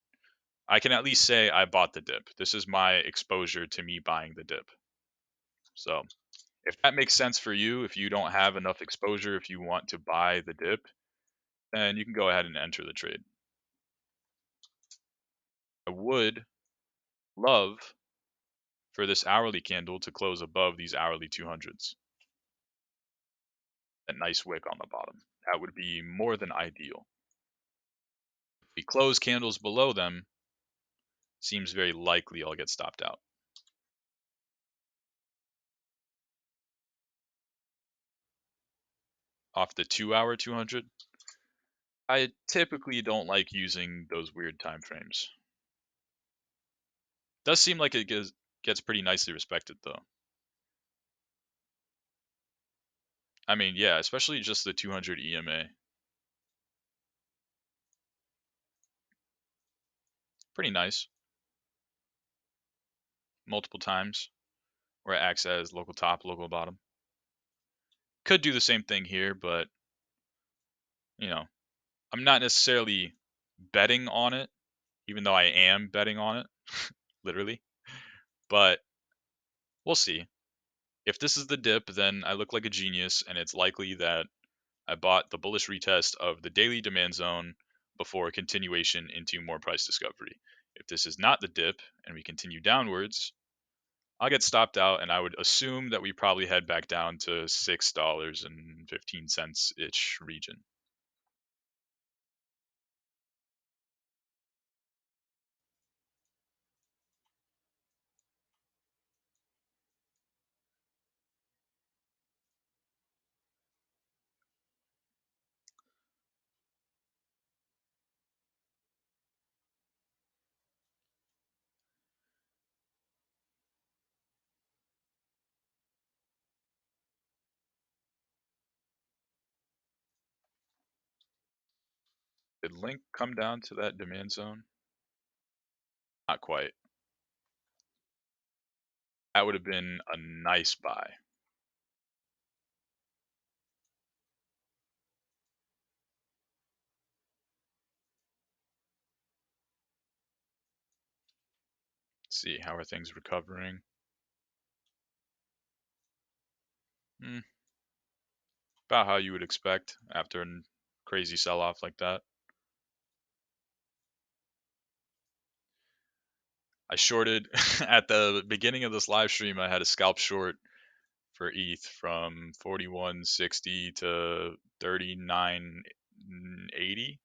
I can at least say I bought the dip. This is my exposure to me buying the dip. So If that makes sense for you, if you don't have enough exposure, if you want to buy the dip, then you can go ahead and enter the trade. I would love for this hourly candle to close above these hourly 200s. That nice wick on the bottom. That would be more than ideal. If we close candles below them, seems very likely I'll get stopped out. Off the 2-hour 200, I typically don't like using those weird time frames. Does seem like it gets pretty nicely respected though. I mean, yeah, especially just the 200 EMA. Pretty nice. Multiple times where it acts as local top, local bottom. Could do the same thing here, but you know, I'm not necessarily betting on it, even though I am betting on it, literally. But we'll see. If this is the dip, then I look like a genius, and it's likely that I bought the bullish retest of the daily demand zone before continuation into more price discovery. If this is not the dip and we continue downwards, I'll get stopped out, and I would assume that we probably head back down to $6.15 ish region. Did Link come down to that demand zone? Not quite. That would have been a nice buy. Let's see, how are things recovering? Hmm, about how you would expect after a crazy sell-off like that. I shorted at the beginning of this live stream. I had a scalp short for ETH from 41.60 to 39.80.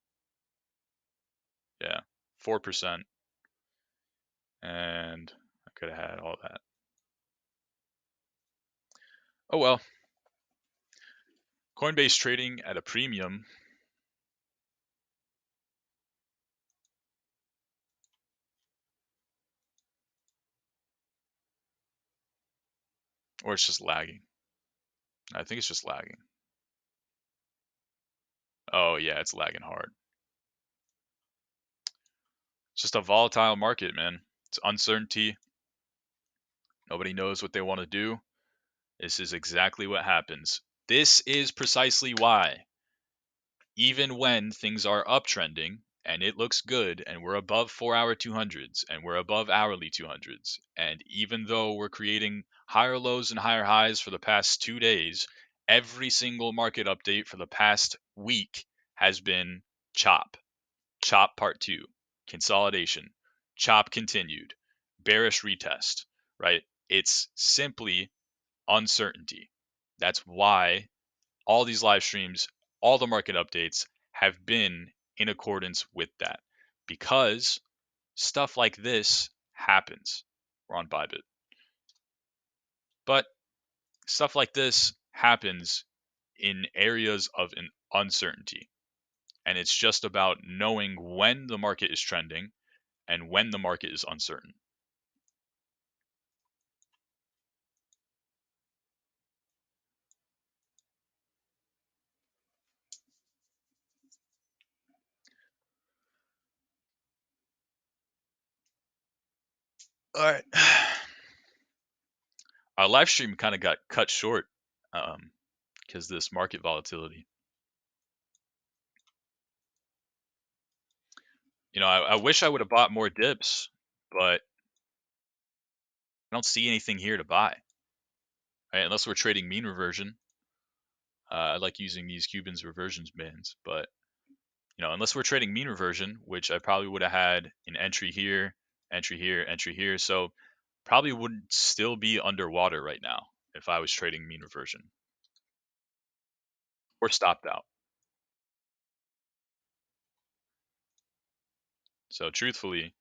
Yeah, 4%. And I could have had all that. Oh well. Coinbase trading at a premium. Or it's just lagging. I think it's just lagging. Oh yeah, it's lagging hard. It's just a volatile market, man. It's uncertainty. Nobody knows what they want to do. This is exactly what happens. This is precisely why, even when things are uptrending and it looks good and we're above 4-hour 200s and we're above hourly 200s, and even though we're creating higher lows and higher highs for the past 2 days, every single market update for the past week has been chop. Chop part two, consolidation, chop continued, bearish retest, right? It's simply uncertainty. That's why all these live streams, all the market updates have been in accordance with that, because stuff like this happens. We're on Bybit. But stuff like this happens in areas of an uncertainty. And it's just about knowing when the market is trending and when the market is uncertain. All right. Our live stream kind of got cut short because this market volatility. I wish I would have bought more dips, but I don't see anything here to buy. right? Unless we're trading mean reversion. I like using these Cuban's reversions bands, but unless we're trading mean reversion, which I probably would have had an entry here, entry here, entry here. So probably wouldn't still be underwater right now if I was trading mean reversion or stopped out. So truthfully,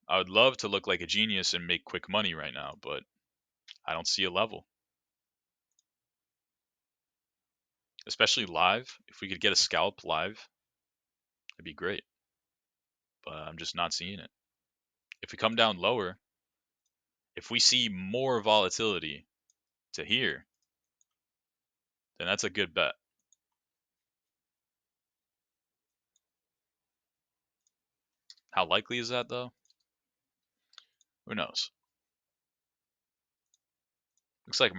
I would love to look like a genius and make quick money right now, but I don't see a level, especially live. If we could get a scalp live, it'd be great, but I'm just not seeing it. If we come down lower, if we see more volatility to here, then that's a good bet. How likely is that though? Who knows? Looks like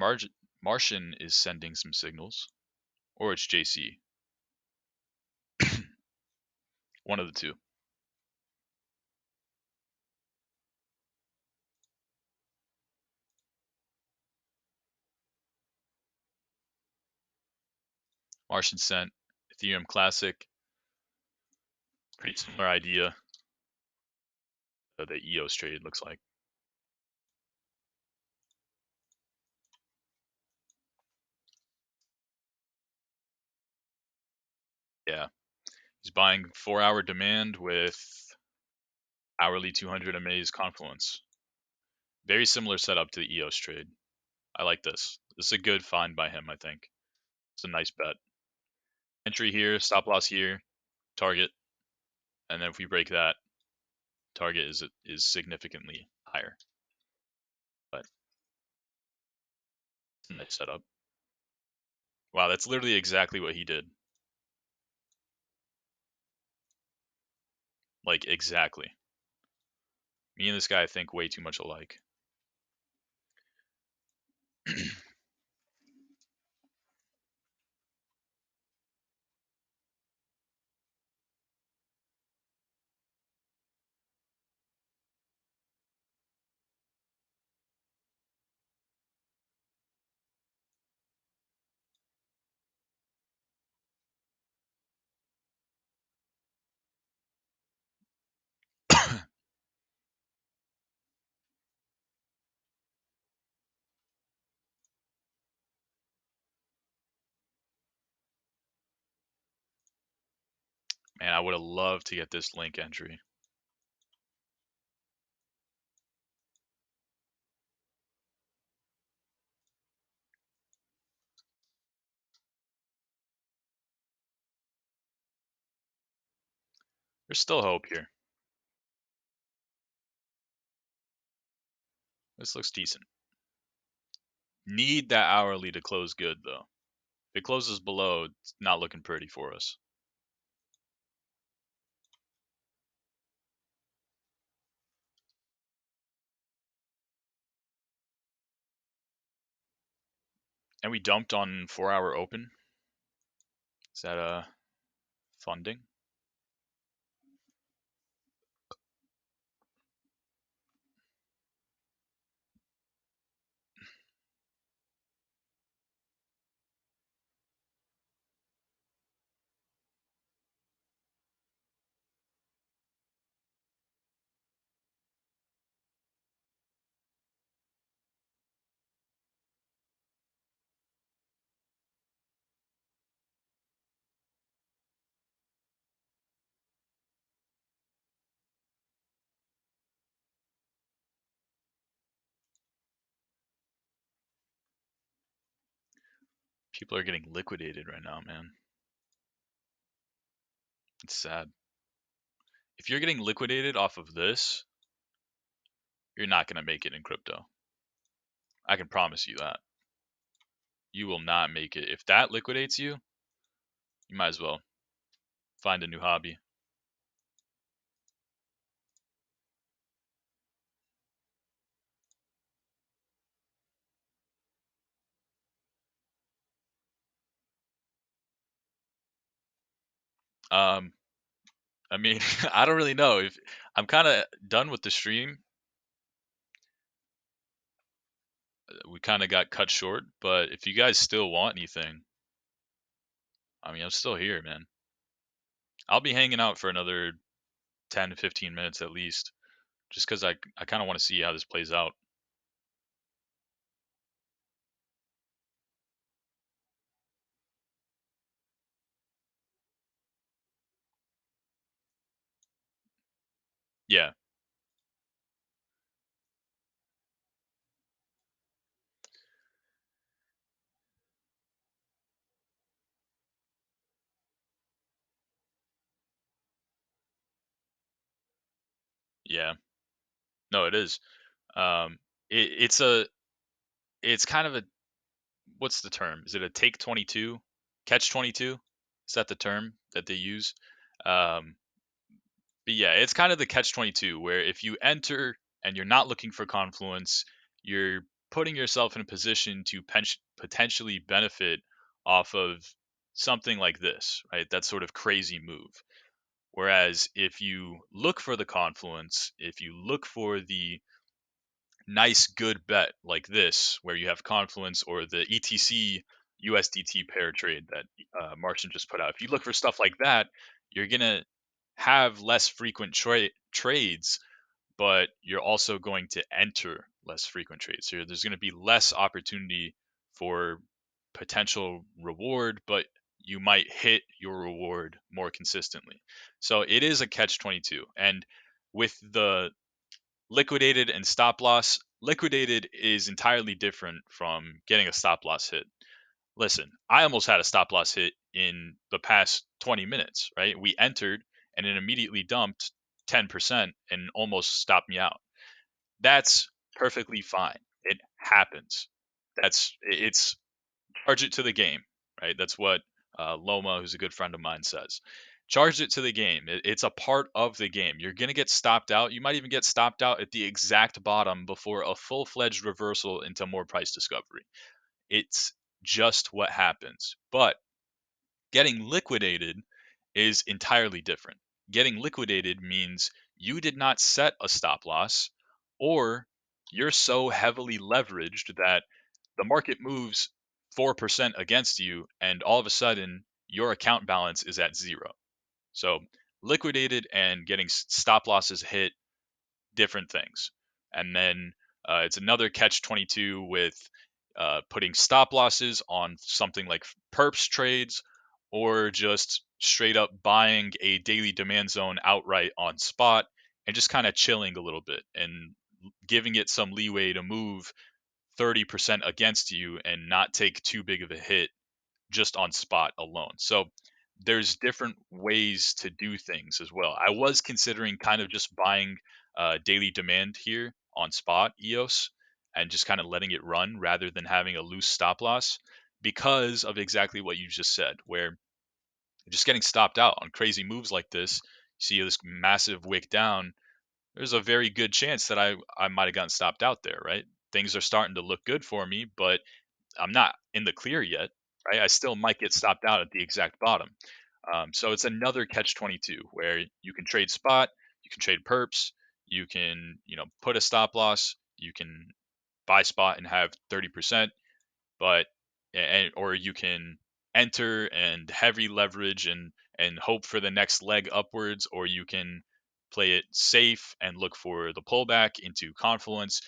Martian is sending some signals, or it's JC. One of the two. Martian sent Ethereum Classic. Pretty similar idea that the EOS trade looks like. Yeah. He's buying 4-hour demand with hourly 200 MA's confluence. Very similar setup to the EOS trade. I like this. This is a good find by him, I think. It's a nice bet. Entry here, stop loss here, target. And then if we break that, target is significantly higher. But it's a nice setup. Wow, that's literally exactly what he did. Like, exactly. Me and this guy think way too much alike. Man, I would have loved to get this link entry. There's still hope here. This looks decent. Need that hourly to close good, though. If it closes below, it's not looking pretty for us. And we dumped on 4-hour open. Is that funding? People are getting liquidated right now, man. It's sad. If you're getting liquidated off of this, you're not going to make it in crypto. I can promise you that. You will not make it. If that liquidates you, you might as well find a new hobby. Um, I mean, I don't really know. If I'm kind of done with the stream. We kind of got cut short, but if you guys still want anything, I mean, I'm still here, man. I'll be hanging out for another 10 to 15 minutes at least, just because I kind of want to see how this plays out. Yeah, yeah. No, it is. Um, it's it's kind of a, what's the term? Is it a take 22, catch 22? Is that the term that they use? Um, but yeah, it's kind of the catch 22 where if you enter and you're not looking for confluence, you're putting yourself in a position to potentially benefit off of something like this, right? That sort of crazy move. Whereas if you look for the confluence, if you look for the nice good bet like this, where you have confluence or the ETC USDT pair trade that Martian just put out, if you look for stuff like that, you're gonna have less frequent trades, but you're also going to enter less frequent trades. So there's going to be less opportunity for potential reward, but you might hit your reward more consistently. So it is a catch 22. And with the liquidated and stop loss, liquidated is entirely different from getting a stop loss hit. Listen, I almost had a stop loss hit in the past 20 minutes, right? We entered and it immediately dumped 10% and almost stopped me out. That's perfectly fine. It happens. It's charge it to the game, right? That's what Loma, who's a good friend of mine, says. Charge it to the game. It's a part of the game. You're going to get stopped out. You might even get stopped out at the exact bottom before a full fledged reversal into more price discovery. It's just what happens. But getting liquidated is entirely different. Getting liquidated means you did not set a stop loss, or you're so heavily leveraged that the market moves 4% against you, and all of a sudden your account balance is at zero. So, liquidated and getting stop losses hit, different things. And then it's another catch 22 with putting stop losses on something like perps trades, or just straight up buying a daily demand zone outright on spot and just kind of chilling a little bit and giving it some leeway to move 30% against you and not take too big of a hit just on spot alone. So there's different ways to do things as well. I was considering kind of just buying daily demand here on spot EOS and just kind of letting it run rather than having a loose stop loss, because of exactly what you just said, where just getting stopped out on crazy moves like this, you see this massive wick down, there's a very good chance that I might have gotten stopped out there, right? Things are starting to look good for me, but I'm not in the clear yet, right? I still might get stopped out at the exact bottom. So it's another catch 22 where you can trade spot, you can trade perps, you can, put a stop loss, you can buy spot and have 30%, but or you can enter and heavy leverage and hope for the next leg upwards, or you can play it safe and look for the pullback into confluence.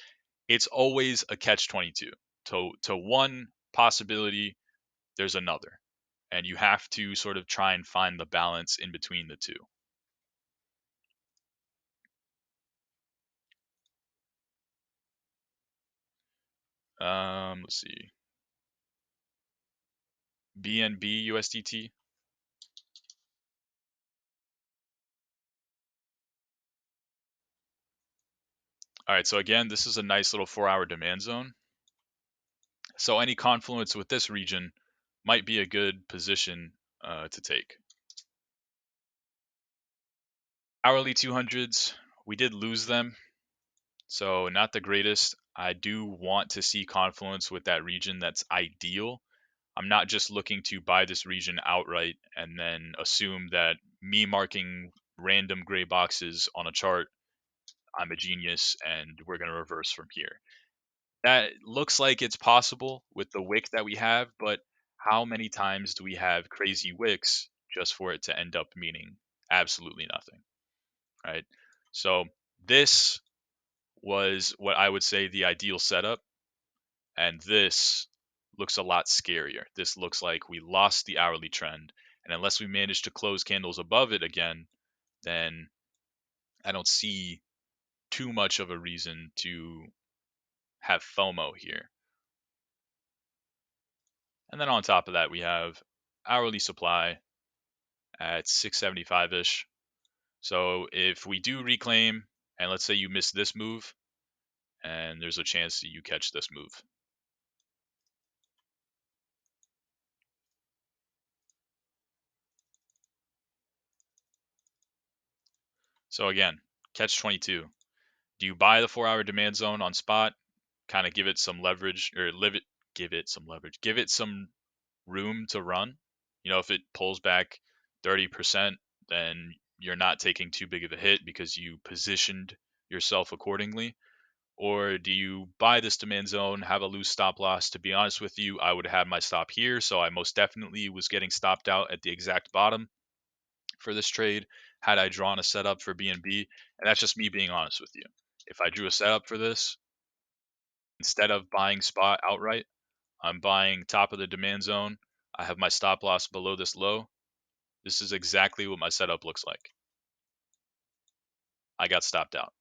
It's always a catch 22. To one possibility, there's another, and you have to sort of try and find the balance in between the two. Let's see. BNB USDT. All right, so again, this is a nice little 4-hour demand zone. So any confluence with this region might be a good position to take. Hourly 200s, we did lose them, so not the greatest. I do want to see confluence with that region. That's ideal. I'm not just looking to buy this region outright and then assume that me marking random gray boxes on a chart, I'm a genius and we're going to reverse from here. That looks like it's possible with the wick that we have, but how many times do we have crazy wicks just for it to end up meaning absolutely nothing, right? So this was what I would say the ideal setup, and this looks a lot scarier. This looks like we lost the hourly trend, and unless we manage to close candles above it again, then I don't see too much of a reason to have FOMO here. And then on top of that, we have hourly supply at 675-ish. So if we do reclaim, and let's say you miss this move, and there's a chance that you catch this move. So again, catch 22. Do you buy the 4-hour demand zone on spot, kind of give it some leverage, or give it some leverage, give it some room to run? You know, if it pulls back 30%, then you're not taking too big of a hit because you positioned yourself accordingly. Or do you buy this demand zone, have a loose stop loss? To be honest with you, I would have my stop here. So I most definitely was getting stopped out at the exact bottom for this trade had I drawn a setup for BNB. And that's just me being honest with you. If I drew a setup for this, instead of buying spot outright, I'm buying top of the demand zone. I have my stop loss below this low. This is exactly what my setup looks like. I got stopped out,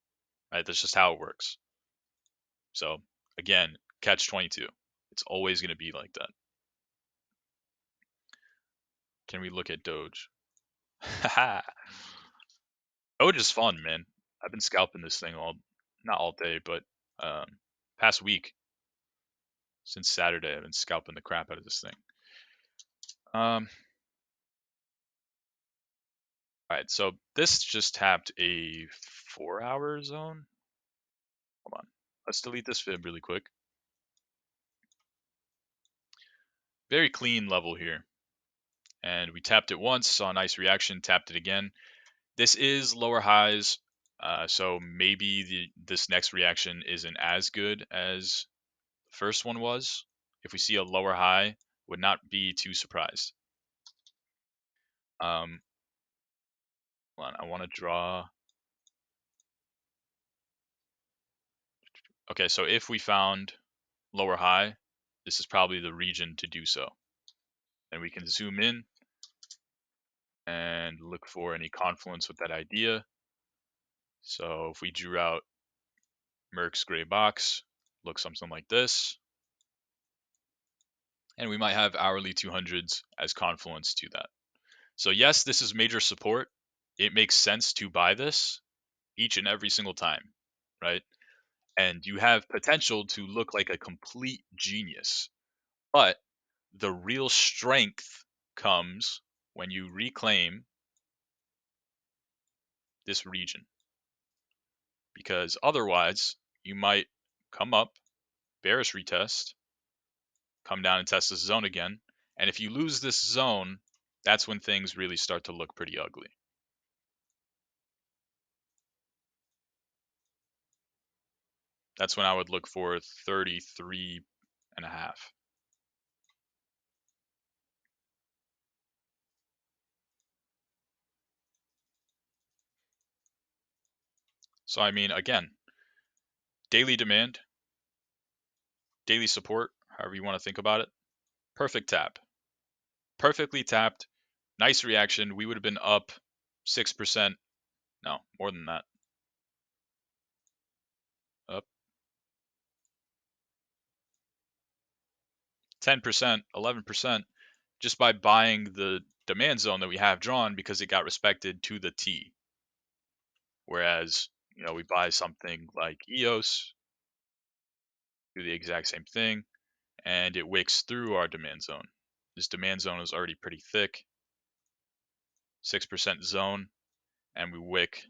right? That's just how it works. So again, catch 22. It's always going to be like that. Can we look at Doge? Doge is fun, man. I've been scalping this thing not all day, but um, past week since Saturday, I've been scalping the crap out of this thing. All right, so this just tapped a 4-hour zone. Hold on, let's delete this fib really quick. Very clean level here, and we tapped it once, saw a nice reaction, tapped it again. This is lower highs, so maybe this next reaction isn't as good as the first one was. If we see a lower high, would not be too surprised. Hold on, I want to draw. Okay, so if we found lower high, this is probably the region to do so. And we can zoom in and look for any confluence with that idea. So if we drew out Merck's gray box, look something like this. And we might have hourly 200s as confluence to that. So yes, this is major support. It makes sense to buy this each and every single time, right? And you have potential to look like a complete genius. But the real strength comes when you reclaim this region. Because otherwise, you might come up, bearish retest, come down and test this zone again. And if you lose this zone, that's when things really start to look pretty ugly. That's when I would look for 33 and a half. So, I mean, again, daily demand, daily support, however you want to think about it. Perfect tap. Perfectly tapped. Nice reaction. We would have been up 6%. No, more than that. Up 10%, 11%, just by buying the demand zone that we have drawn because it got respected to the T. Whereas, we buy something like EOS, do the exact same thing, and it wicks through our demand zone. This demand zone is already pretty thick, 6% zone, and we wick,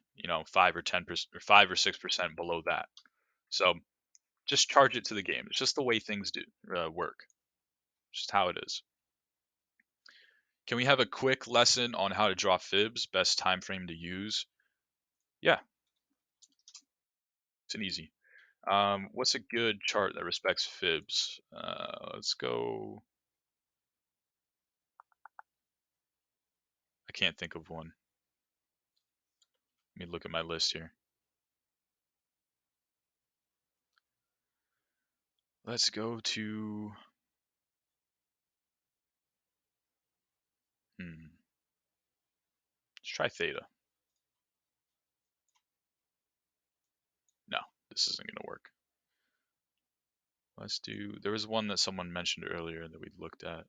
5 or 10% or 5 or 6% below that. So just charge it to the game. It's just the way things do work. It's just how it is. Can we have a quick lesson on how to draw fibs? Best time frame to use? Yeah, it's an easy. What's a good chart that respects fibs? Let's go. I can't think of one. Let me look at my list here. Let's go to. Let's try theta. No, this isn't going to work. Let's do. There was one that someone mentioned earlier that we looked at.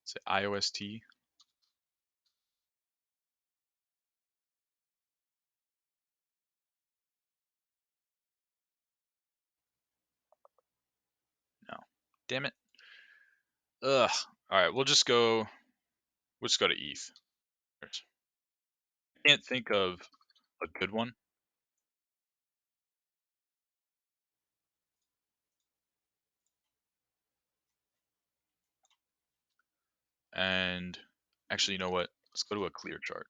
Is it IOST? No. Damn it. Ugh. All right, we'll just go. We'll just go to ETH. I can't think of a good one. And actually, you know what? Let's go to a clear chart.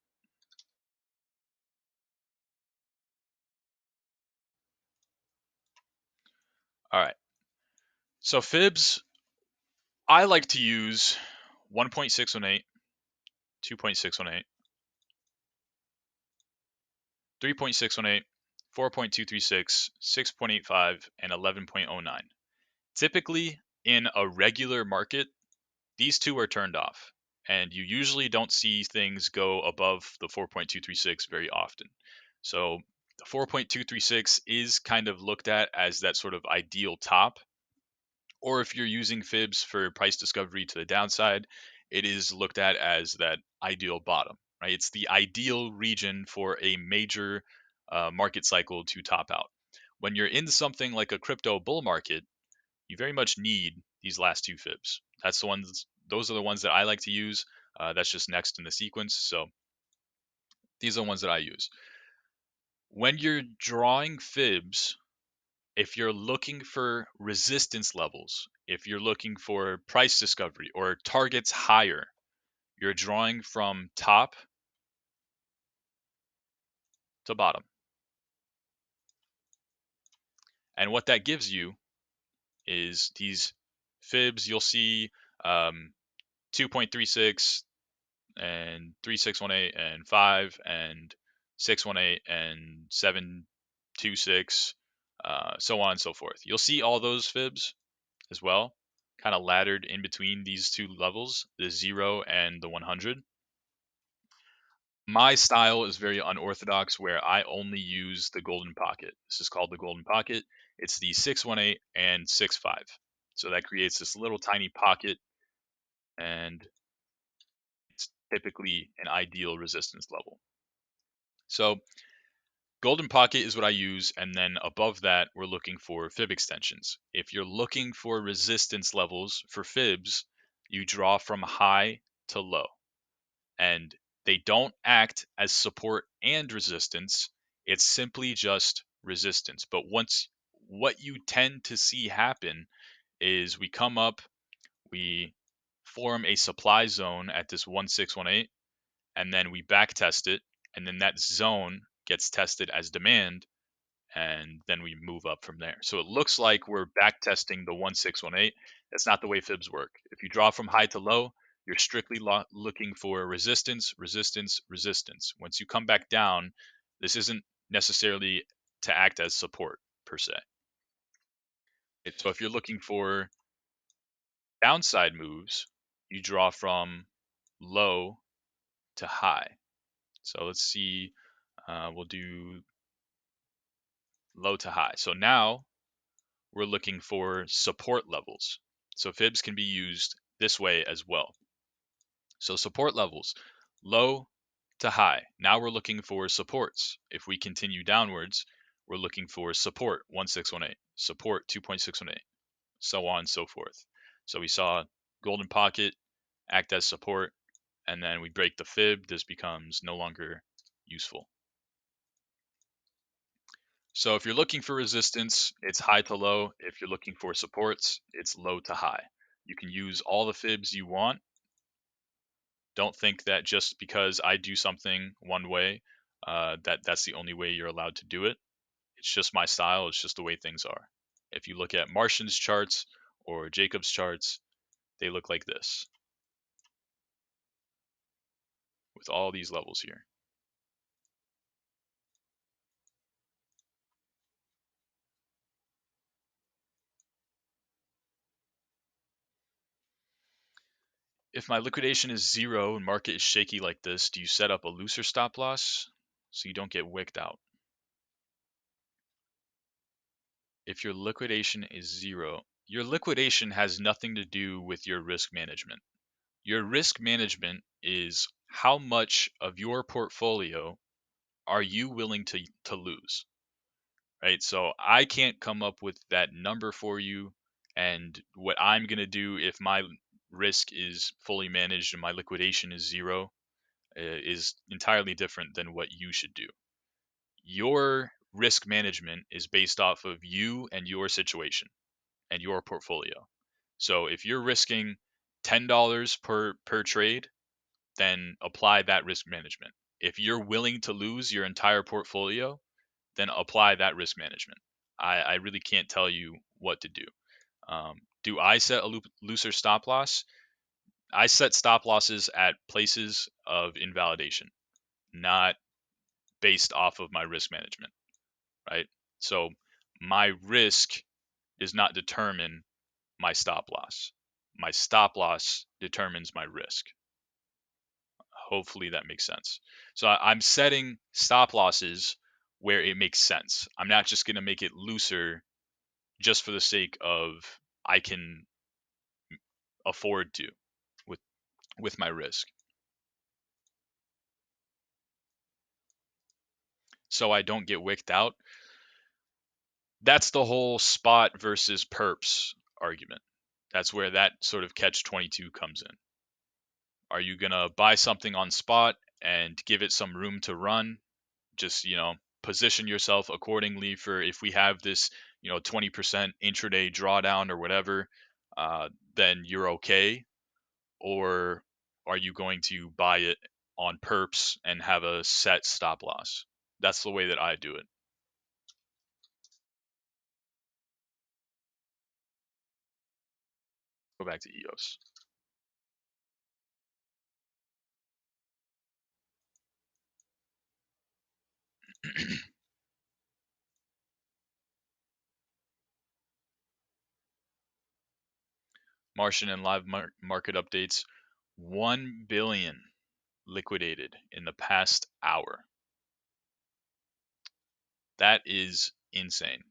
All right. So fibs, I like to use 1.618, 2.618, 3.618, 4.236, 6.85, and 11.09. Typically, in a regular market, these two are turned off, and you usually don't see things go above the 4.236 very often. So the 4.236 is kind of looked at as that sort of ideal top, or if you're using fibs for price discovery to the downside, it is looked at as that ideal bottom, right? It's the ideal region for a major market cycle to top out. When you're in something like a crypto bull market, you very much need these last two fibs. That's the ones; those are the ones that I like to use. That's just next in the sequence. So these are the ones that I use. When you're drawing fibs, if you're looking for resistance levels, if you're looking for price discovery or targets higher, you're drawing from top to bottom. And what that gives you is these fibs. You'll see 2.36 and 3618 and 5 and 618 and 726, so on and so forth. You'll see all those fibs as well, kind of laddered in between these two levels, the 0 and the 100. My style is very unorthodox where I only use the golden pocket. This is called the golden pocket. It's the 618 and 65. So that creates this little tiny pocket, and it's typically an ideal resistance level. So golden pocket is what I use, and then above that, we're looking for fib extensions. If you're looking for resistance levels for fibs, you draw from high to low, and they don't act as support and resistance. It's simply just resistance. But once what you tend to see happen is we come up, we form a supply zone at this 1618, and then we back test it, and then that zone gets tested as demand, and then we move up from there. So it looks like we're back testing the 1618. That's not the way fibs work. If you draw from high to low, you're strictly looking for resistance, resistance, resistance. Once you come back down, this isn't necessarily to act as support per se. So if you're looking for downside moves, you draw from low to high. So let's see, we'll do low to high. So now we're looking for support levels. So fibs can be used this way as well. So support levels, low to high. Now we're looking for supports. If we continue downwards, we're looking for support 1618, support 2.618, so on and so forth. So we saw golden pocket act as support, and then we break the fib. This becomes no longer useful. So if you're looking for resistance, it's high to low. If you're looking for supports, it's low to high. You can use all the fibs you want. Don't think that just because I do something one way, That's the only way you're allowed to do it. It's just my style. It's just the way things are. If you look at Martian's charts or Jacob's charts, they look like this with all these levels here. If my liquidation is 0 and market is shaky like this, do you set up a looser stop loss so you don't get wicked out? If your liquidation is 0, your liquidation has nothing to do with your risk management. Your risk management is how much of your portfolio are you willing to lose, right? So I can't come up with that number for you, and what I'm going to do if my risk is fully managed and my liquidation is 0 is entirely different than what you should do. Your risk management is based off of you and your situation and your portfolio. So if you're risking $10 per trade, then apply that risk management. If you're willing to lose your entire portfolio, then apply that risk management. I really can't tell you what to do. Do I set a looser stop loss? I set stop losses at places of invalidation, not based off of my risk management, right? So my risk does not determine my stop loss. My stop loss determines my risk. Hopefully that makes sense. So I'm setting stop losses where it makes sense. I'm not just going to make it looser just for the sake of I can afford to with with my risk. So I don't get wicked out. That's the whole spot versus perps argument. That's where that sort of catch 22 comes in. Are you going to buy something on spot and give it some room to run? Just, position yourself accordingly for if we have this, 20% intraday drawdown or whatever, then you're okay. Or are you going to buy it on perps and have a set stop loss? That's the way that I do it. Go back to EOS. Martian and live market updates. 1 billion liquidated in the past hour. That is insane.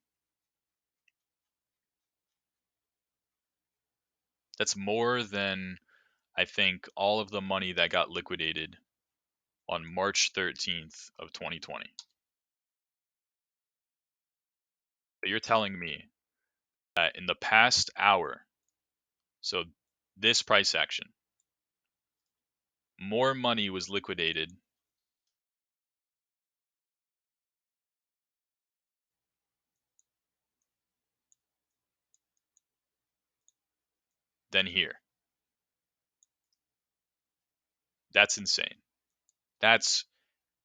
That's more than I think all of the money that got liquidated on March 13th of 2020. But you're telling me that in the past hour, so this price action, more money was liquidated than here. That's insane. That's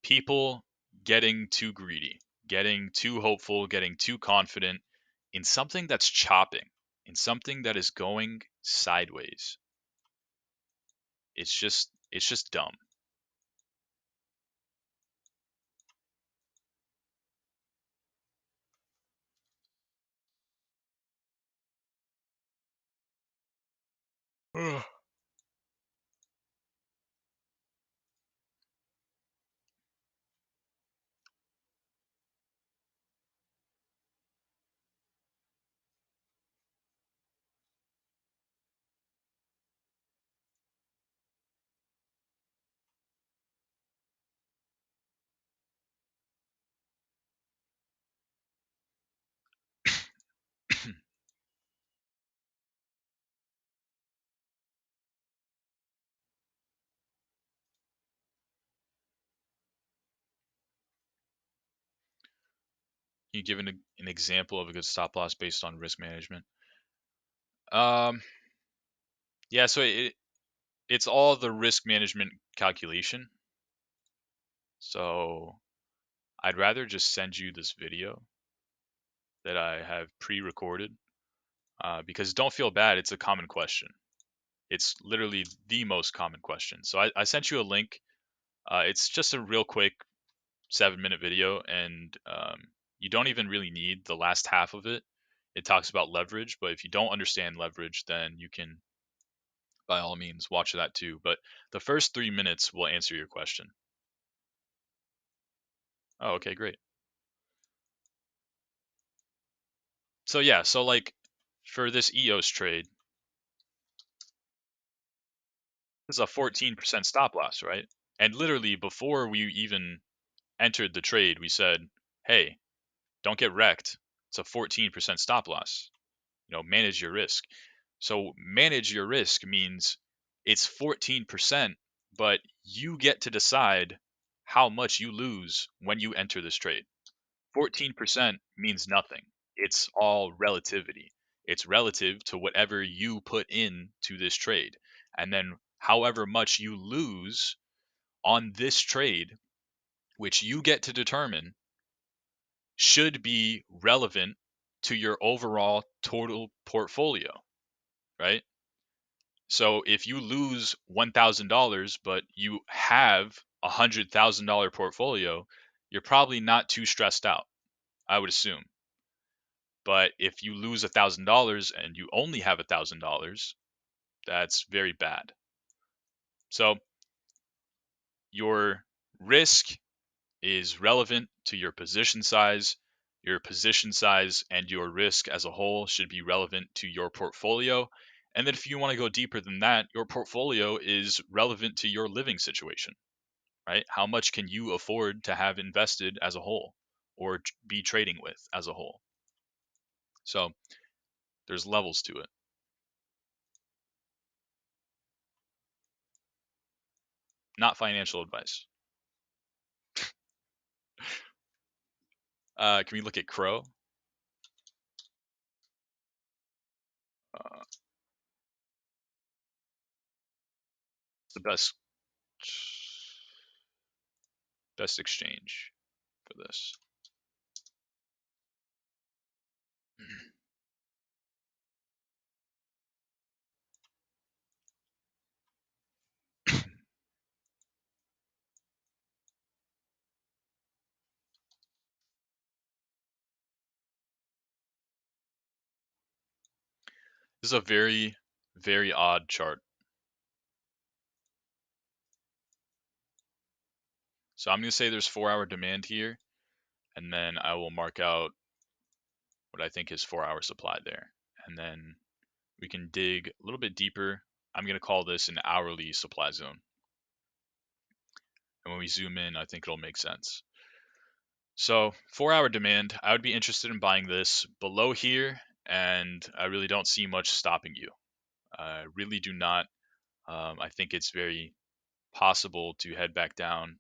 people getting too greedy, getting too hopeful, getting too confident in something that's chopping, in something that is going sideways. It's just dumb. Can you give an example of a good stop loss based on risk management? Um, yeah, so it's all the risk management calculation. So I'd rather just send you this video that I have pre-recorded because don't feel bad. It's a common question. It's literally the most common question. So I sent you a link. It's just a real quick 7-minute video, and you don't even really need the last half of it. It talks about leverage, but if you don't understand leverage, then you can, by all means, watch that too. But the first 3 minutes will answer your question. Oh, okay, great. So yeah, so like for this EOS trade, it's a 14% stop loss, right? And literally before we even entered the trade, we said, hey, don't get wrecked. It's a 14% stop loss. Manage your risk. So manage your risk means it's 14%, but you get to decide how much you lose when you enter this trade. 14% means nothing. It's all relativity. It's relative to whatever you put in to this trade. And then however much you lose on this trade, which you get to determine, should be relevant to your overall total portfolio, right? So if you lose $1,000, but you have $100,000 portfolio, you're probably not too stressed out, I would assume. But if you lose $1,000 and you only have $1,000, that's very bad. So your risk is relevant to your position size. Your position size and your risk as a whole should be relevant to your portfolio. And then if you want to go deeper than that, your portfolio is relevant to your living situation, right? How much can you afford to have invested as a whole or be trading with as a whole? So there's levels to it. Not financial advice. Can we look at Crow? It's the best exchange for this. This is a very, very odd chart. So I'm going to say there's 4-hour demand here, and then I will mark out what I think is 4-hour supply there. And then we can dig a little bit deeper. I'm going to call this an hourly supply zone. And when we zoom in, I think it'll make sense. So 4-hour demand, I would be interested in buying this below here, and I really don't see much stopping you. I really do not. I think it's very possible to head back down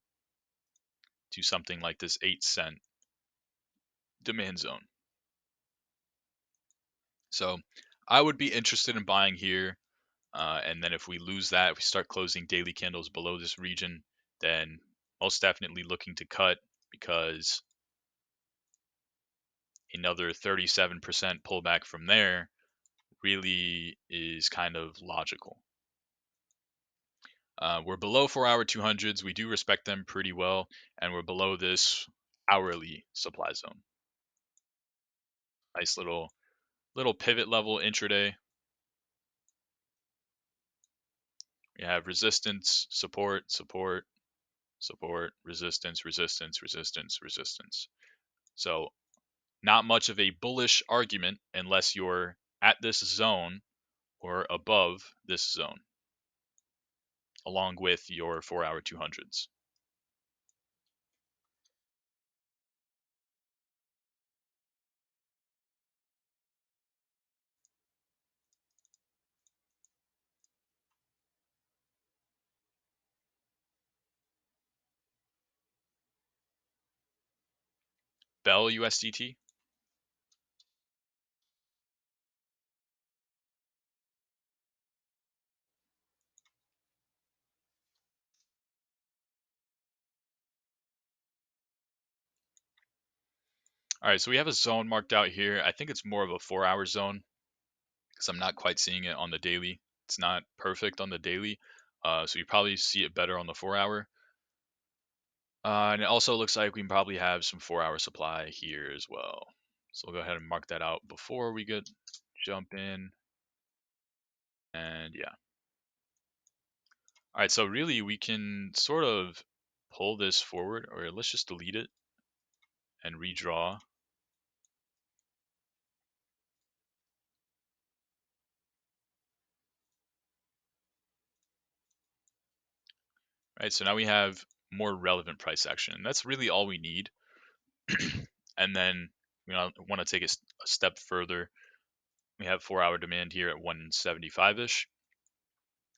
to something like this 8-cent demand zone. So I would be interested in buying here. And then if we lose that, if we start closing daily candles below this region, then most definitely looking to cut, because another 37% pullback from there really is kind of logical. We're below 4-hour 200s. We do respect them pretty well, and we're below this hourly supply zone. Nice little pivot level intraday. We have resistance, support, support, support, resistance, resistance, resistance, resistance. So not much of a bullish argument unless you're at this zone or above this zone, along with your 4-hour 200s. Bell USDT. All right, so we have a zone marked out here. I think it's more of a 4-hour zone because I'm not quite seeing it on the daily. It's not perfect on the daily, so you probably see it better on the 4-hour. And it also looks like we can probably have some 4-hour supply here as well. So we'll go ahead and mark that out before we jump in. And yeah. All right, so really we can sort of pull this forward, or let's just delete it and redraw. Right, so now we have more relevant price action. That's really all we need. And then we want to take a step further. We have 4-hour demand here at 175-ish.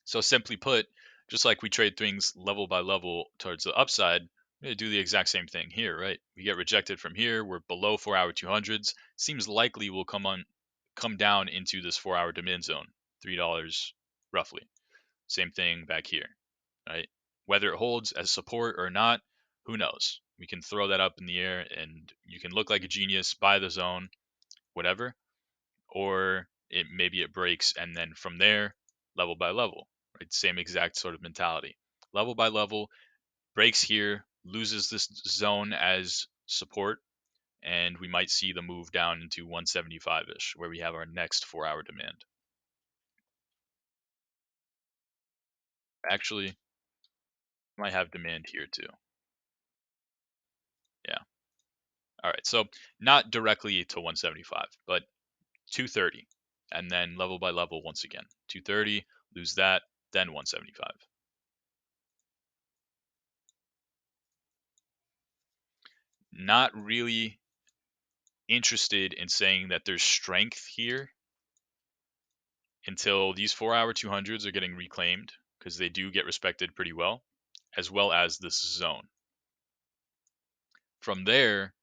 So simply put, just like we trade things level by level towards the upside, we're going to do the exact same thing here, right? We get rejected from here. We're below 4-hour 200s. Seems likely we'll come down into this 4-hour demand zone, $3 roughly. Same thing back here, right? Whether it holds as support or not, who knows? We can throw that up in the air and you can look like a genius, buy the zone, whatever, or maybe it breaks and then from there, level by level, right? Same exact sort of mentality. Level by level, breaks here, loses this zone as support, and we might see the move down into 175-ish, where we have our next 4-hour demand. Actually, might have demand here too. Yeah. All right. So not directly to 175, but 230, and then level by level once again. 230, lose that, then 175. Not really interested in saying that there's strength here until these 4-hour 200s are getting reclaimed, because they do get respected pretty well as this zone. From there,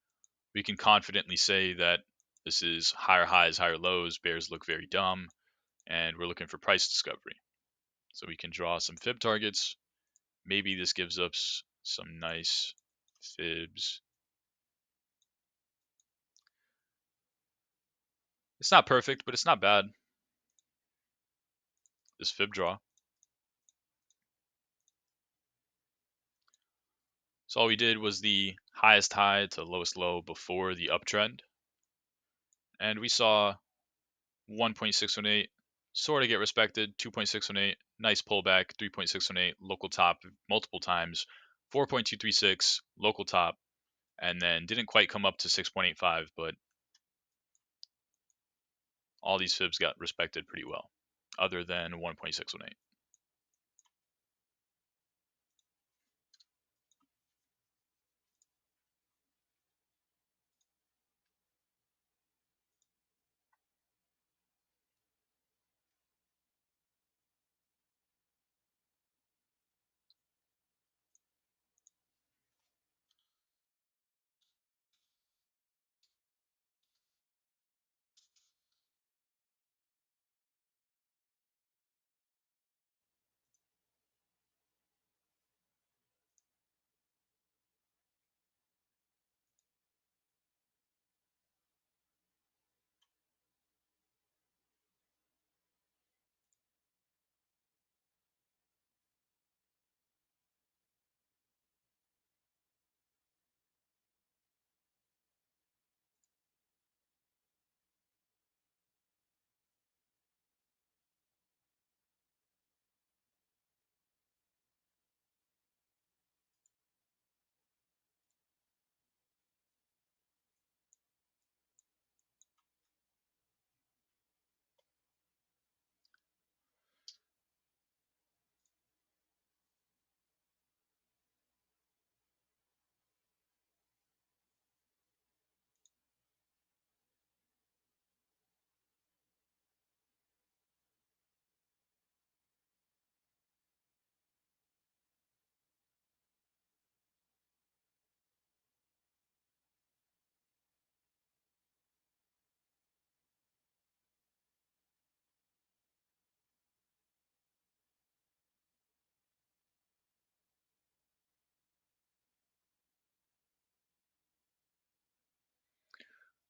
we can confidently say that this is higher highs, higher lows, bears look very dumb, and we're looking for price discovery. So we can draw some fib targets. Maybe this gives us some nice fibs. It's not perfect, but it's not bad. This fib draw. So all we did was the highest high to lowest low before the uptrend. And we saw 1.618 sort of get respected, 2.618, nice pullback, 3.618, local top multiple times, 4.236, local top, and then didn't quite come up to 6.85, but all these fibs got respected pretty well, other than 1.618.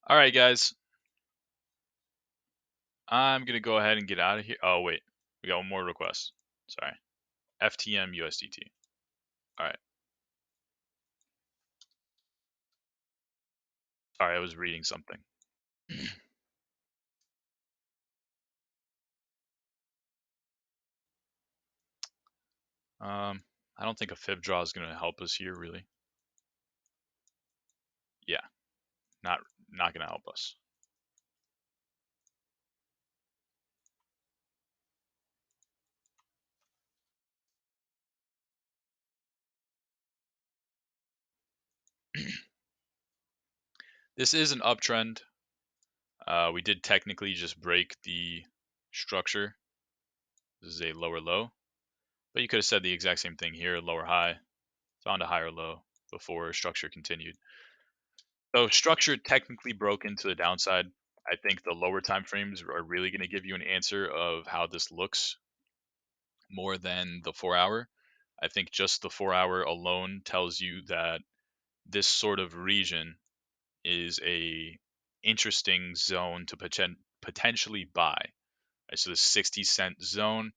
All right, guys. I'm gonna go ahead and get out of here. Oh wait, we got one more request. Sorry. FTM USDT. All right. Sorry, I was reading something. I don't think a fib draw is gonna help us here, really. Yeah, not not gonna help us. This is an uptrend. We did technically just break the structure. This is a lower low, but you could have said the exact same thing here: lower high, found a higher low before structure continued. So structure technically broke into the downside. I think the lower time frames are really going to give you an answer of how this looks more than the 4 hour. I think just the 4 hour alone tells you that this sort of region is a interesting zone to potentially buy. Right, so the 60 cent zone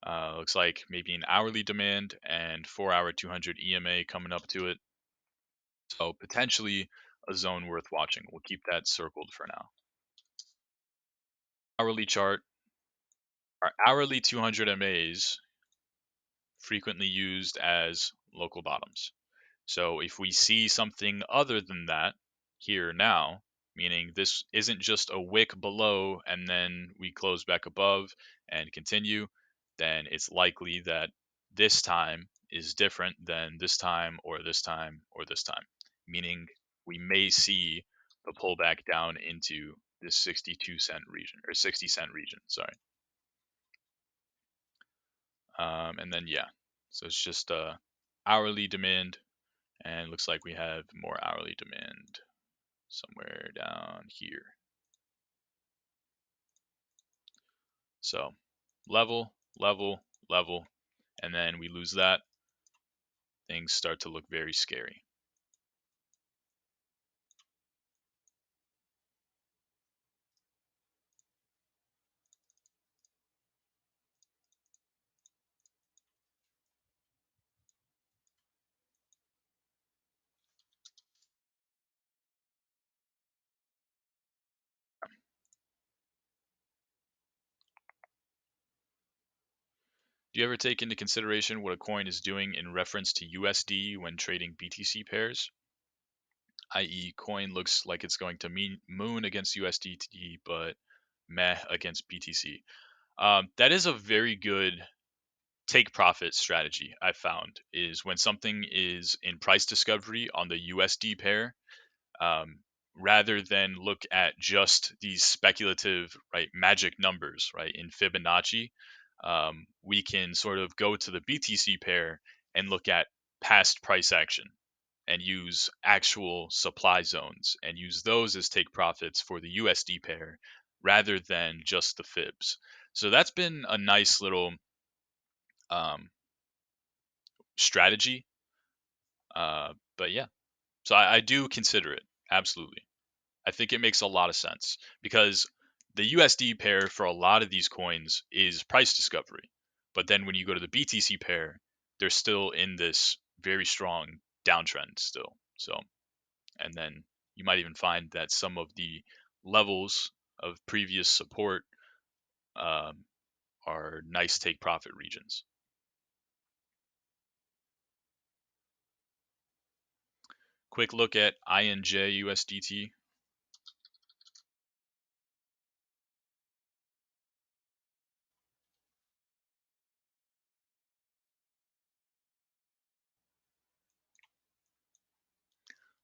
looks like maybe an hourly demand and 4 hour 200 EMA coming up to it. So potentially a zone worth watching. We'll keep that circled for now. Hourly chart, our hourly 200 MAs frequently used as local bottoms. So if we see something other than that here now, meaning this isn't just a wick below and then we close back above and continue, then it's likely that this time is different than this time or this time or this time, meaning we may see the pullback down into this 62 cent region or 60 cent region. Sorry. And then, yeah, so it's just hourly demand, and looks like we have more hourly demand somewhere down here. So level, level, level, and then we lose that. Things start to look very scary. Do you ever take into consideration what a coin is doing in reference to USD when trading BTC pairs? I.e., coin looks like it's going to moon against USDT, but meh against BTC. That is a very good take profit strategy I've found is when something is in price discovery on the USD pair, um, rather than look at just these speculative right magic numbers right in Fibonacci, we can sort of go to the BTC pair and look at past price action and use actual supply zones and use those as take profits for the USD pair rather than just the fibs. So that's been a nice little um, strategy. But yeah, so I do consider it absolutely. I think it makes a lot of sense because the USD pair for a lot of these coins is price discovery. But then when you go to the BTC pair, they're still in this very strong downtrend still. So, and then you might even find that some of the levels of previous support um, are nice take profit regions. Quick look at INJ USDT.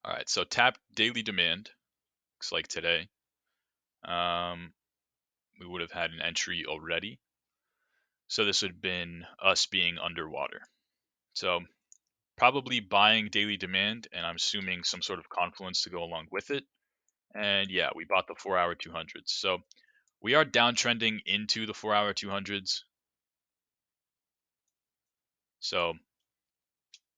All right, so tap daily demand. Looks like today. Um, we would have had an entry already. So this would have been us being underwater. So probably buying daily demand, and I'm assuming some sort of confluence to go along with it. And yeah, we bought the 4 hour 200s. So we are downtrending into the 4 hour 200s. So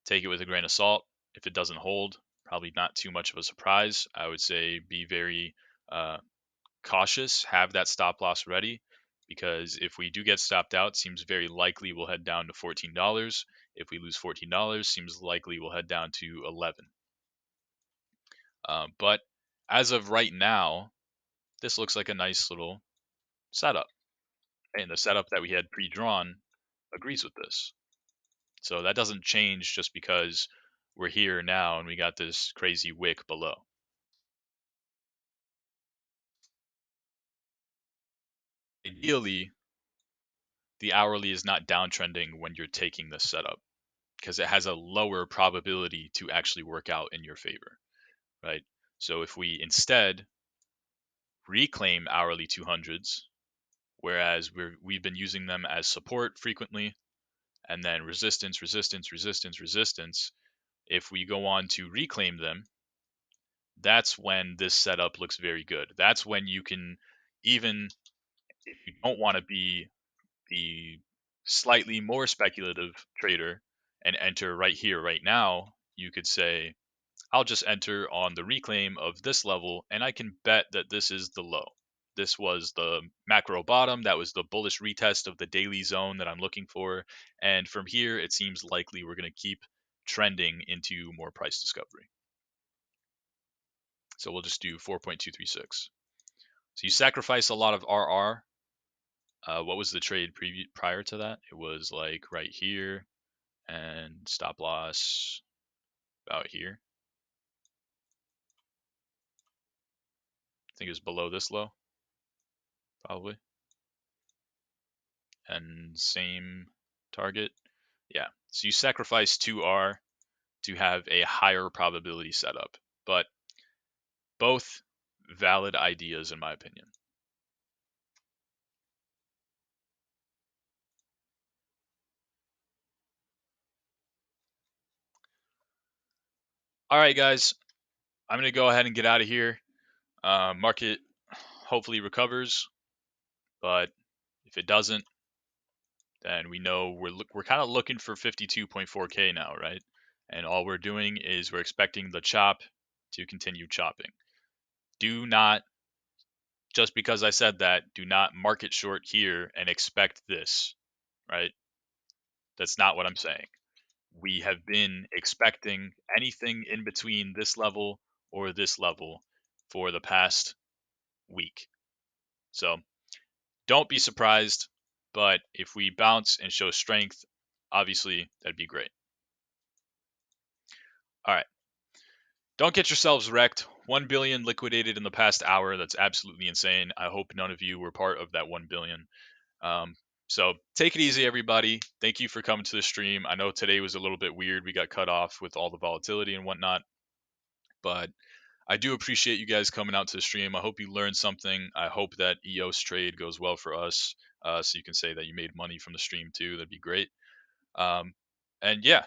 take it with a grain of salt. If it doesn't hold, probably not too much of a surprise. I would say be very uh, cautious, have that stop loss ready, because if we do get stopped out, seems very likely we'll head down to $14. If we lose $14, seems likely we'll head down to 11. But as of right now, this looks like a nice little setup, and the setup that we had pre-drawn agrees with this. So that doesn't change just because we're here now and we got this crazy wick below. Ideally, the hourly is not downtrending when you're taking this setup because it has a lower probability to actually work out in your favor, right? So if we instead reclaim hourly 200s, whereas we've been using them as support frequently, and then resistance, resistance, resistance, resistance, if we go on to reclaim them, that's when this setup looks very good. That's when you can, even if you don't want to be the slightly more speculative trader and enter right here, right now, you could say, I'll just enter on the reclaim of this level and I can bet that this is the low. This was the macro bottom. That was the bullish retest of the daily zone that I'm looking for. And from here, it seems likely we're going to keep trending into more price discovery. So we'll just do 4.236. So you sacrifice a lot of RR. What was the trade prior to that? It was like right here and stop loss about here. I think it was below this low, probably. And same target. Yeah. So you sacrifice 2R to have a higher probability setup, but both valid ideas in my opinion. All right, guys, I'm going to go ahead and get out of here. Market hopefully recovers, but if it doesn't, then we know we're kind of looking for 52.4K now, right? And all we're doing is we're expecting the chop to continue chopping. Do not, just because I said that, do not market short here and expect this, right? That's not what I'm saying. We have been expecting anything in between this level or this level for the past week. So don't be surprised, but if we bounce and show strength, obviously that'd be great. All right. Don't get yourselves wrecked. 1 billion liquidated in the past hour. That's absolutely insane. I hope none of you were part of that 1 billion. So take it easy, everybody. Thank you for coming to the stream. I know today was a little bit weird. We got cut off with all the volatility and whatnot, but I do appreciate you guys coming out to the stream. I hope you learned something. I hope that EOS trade goes well for us, so you can say that you made money from the stream too. That'd be great. And yeah,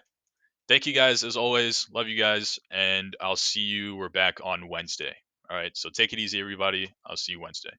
thank you guys as always. Love you guys, and I'll see you. We're back on Wednesday. All right, so take it easy, everybody. I'll see you Wednesday.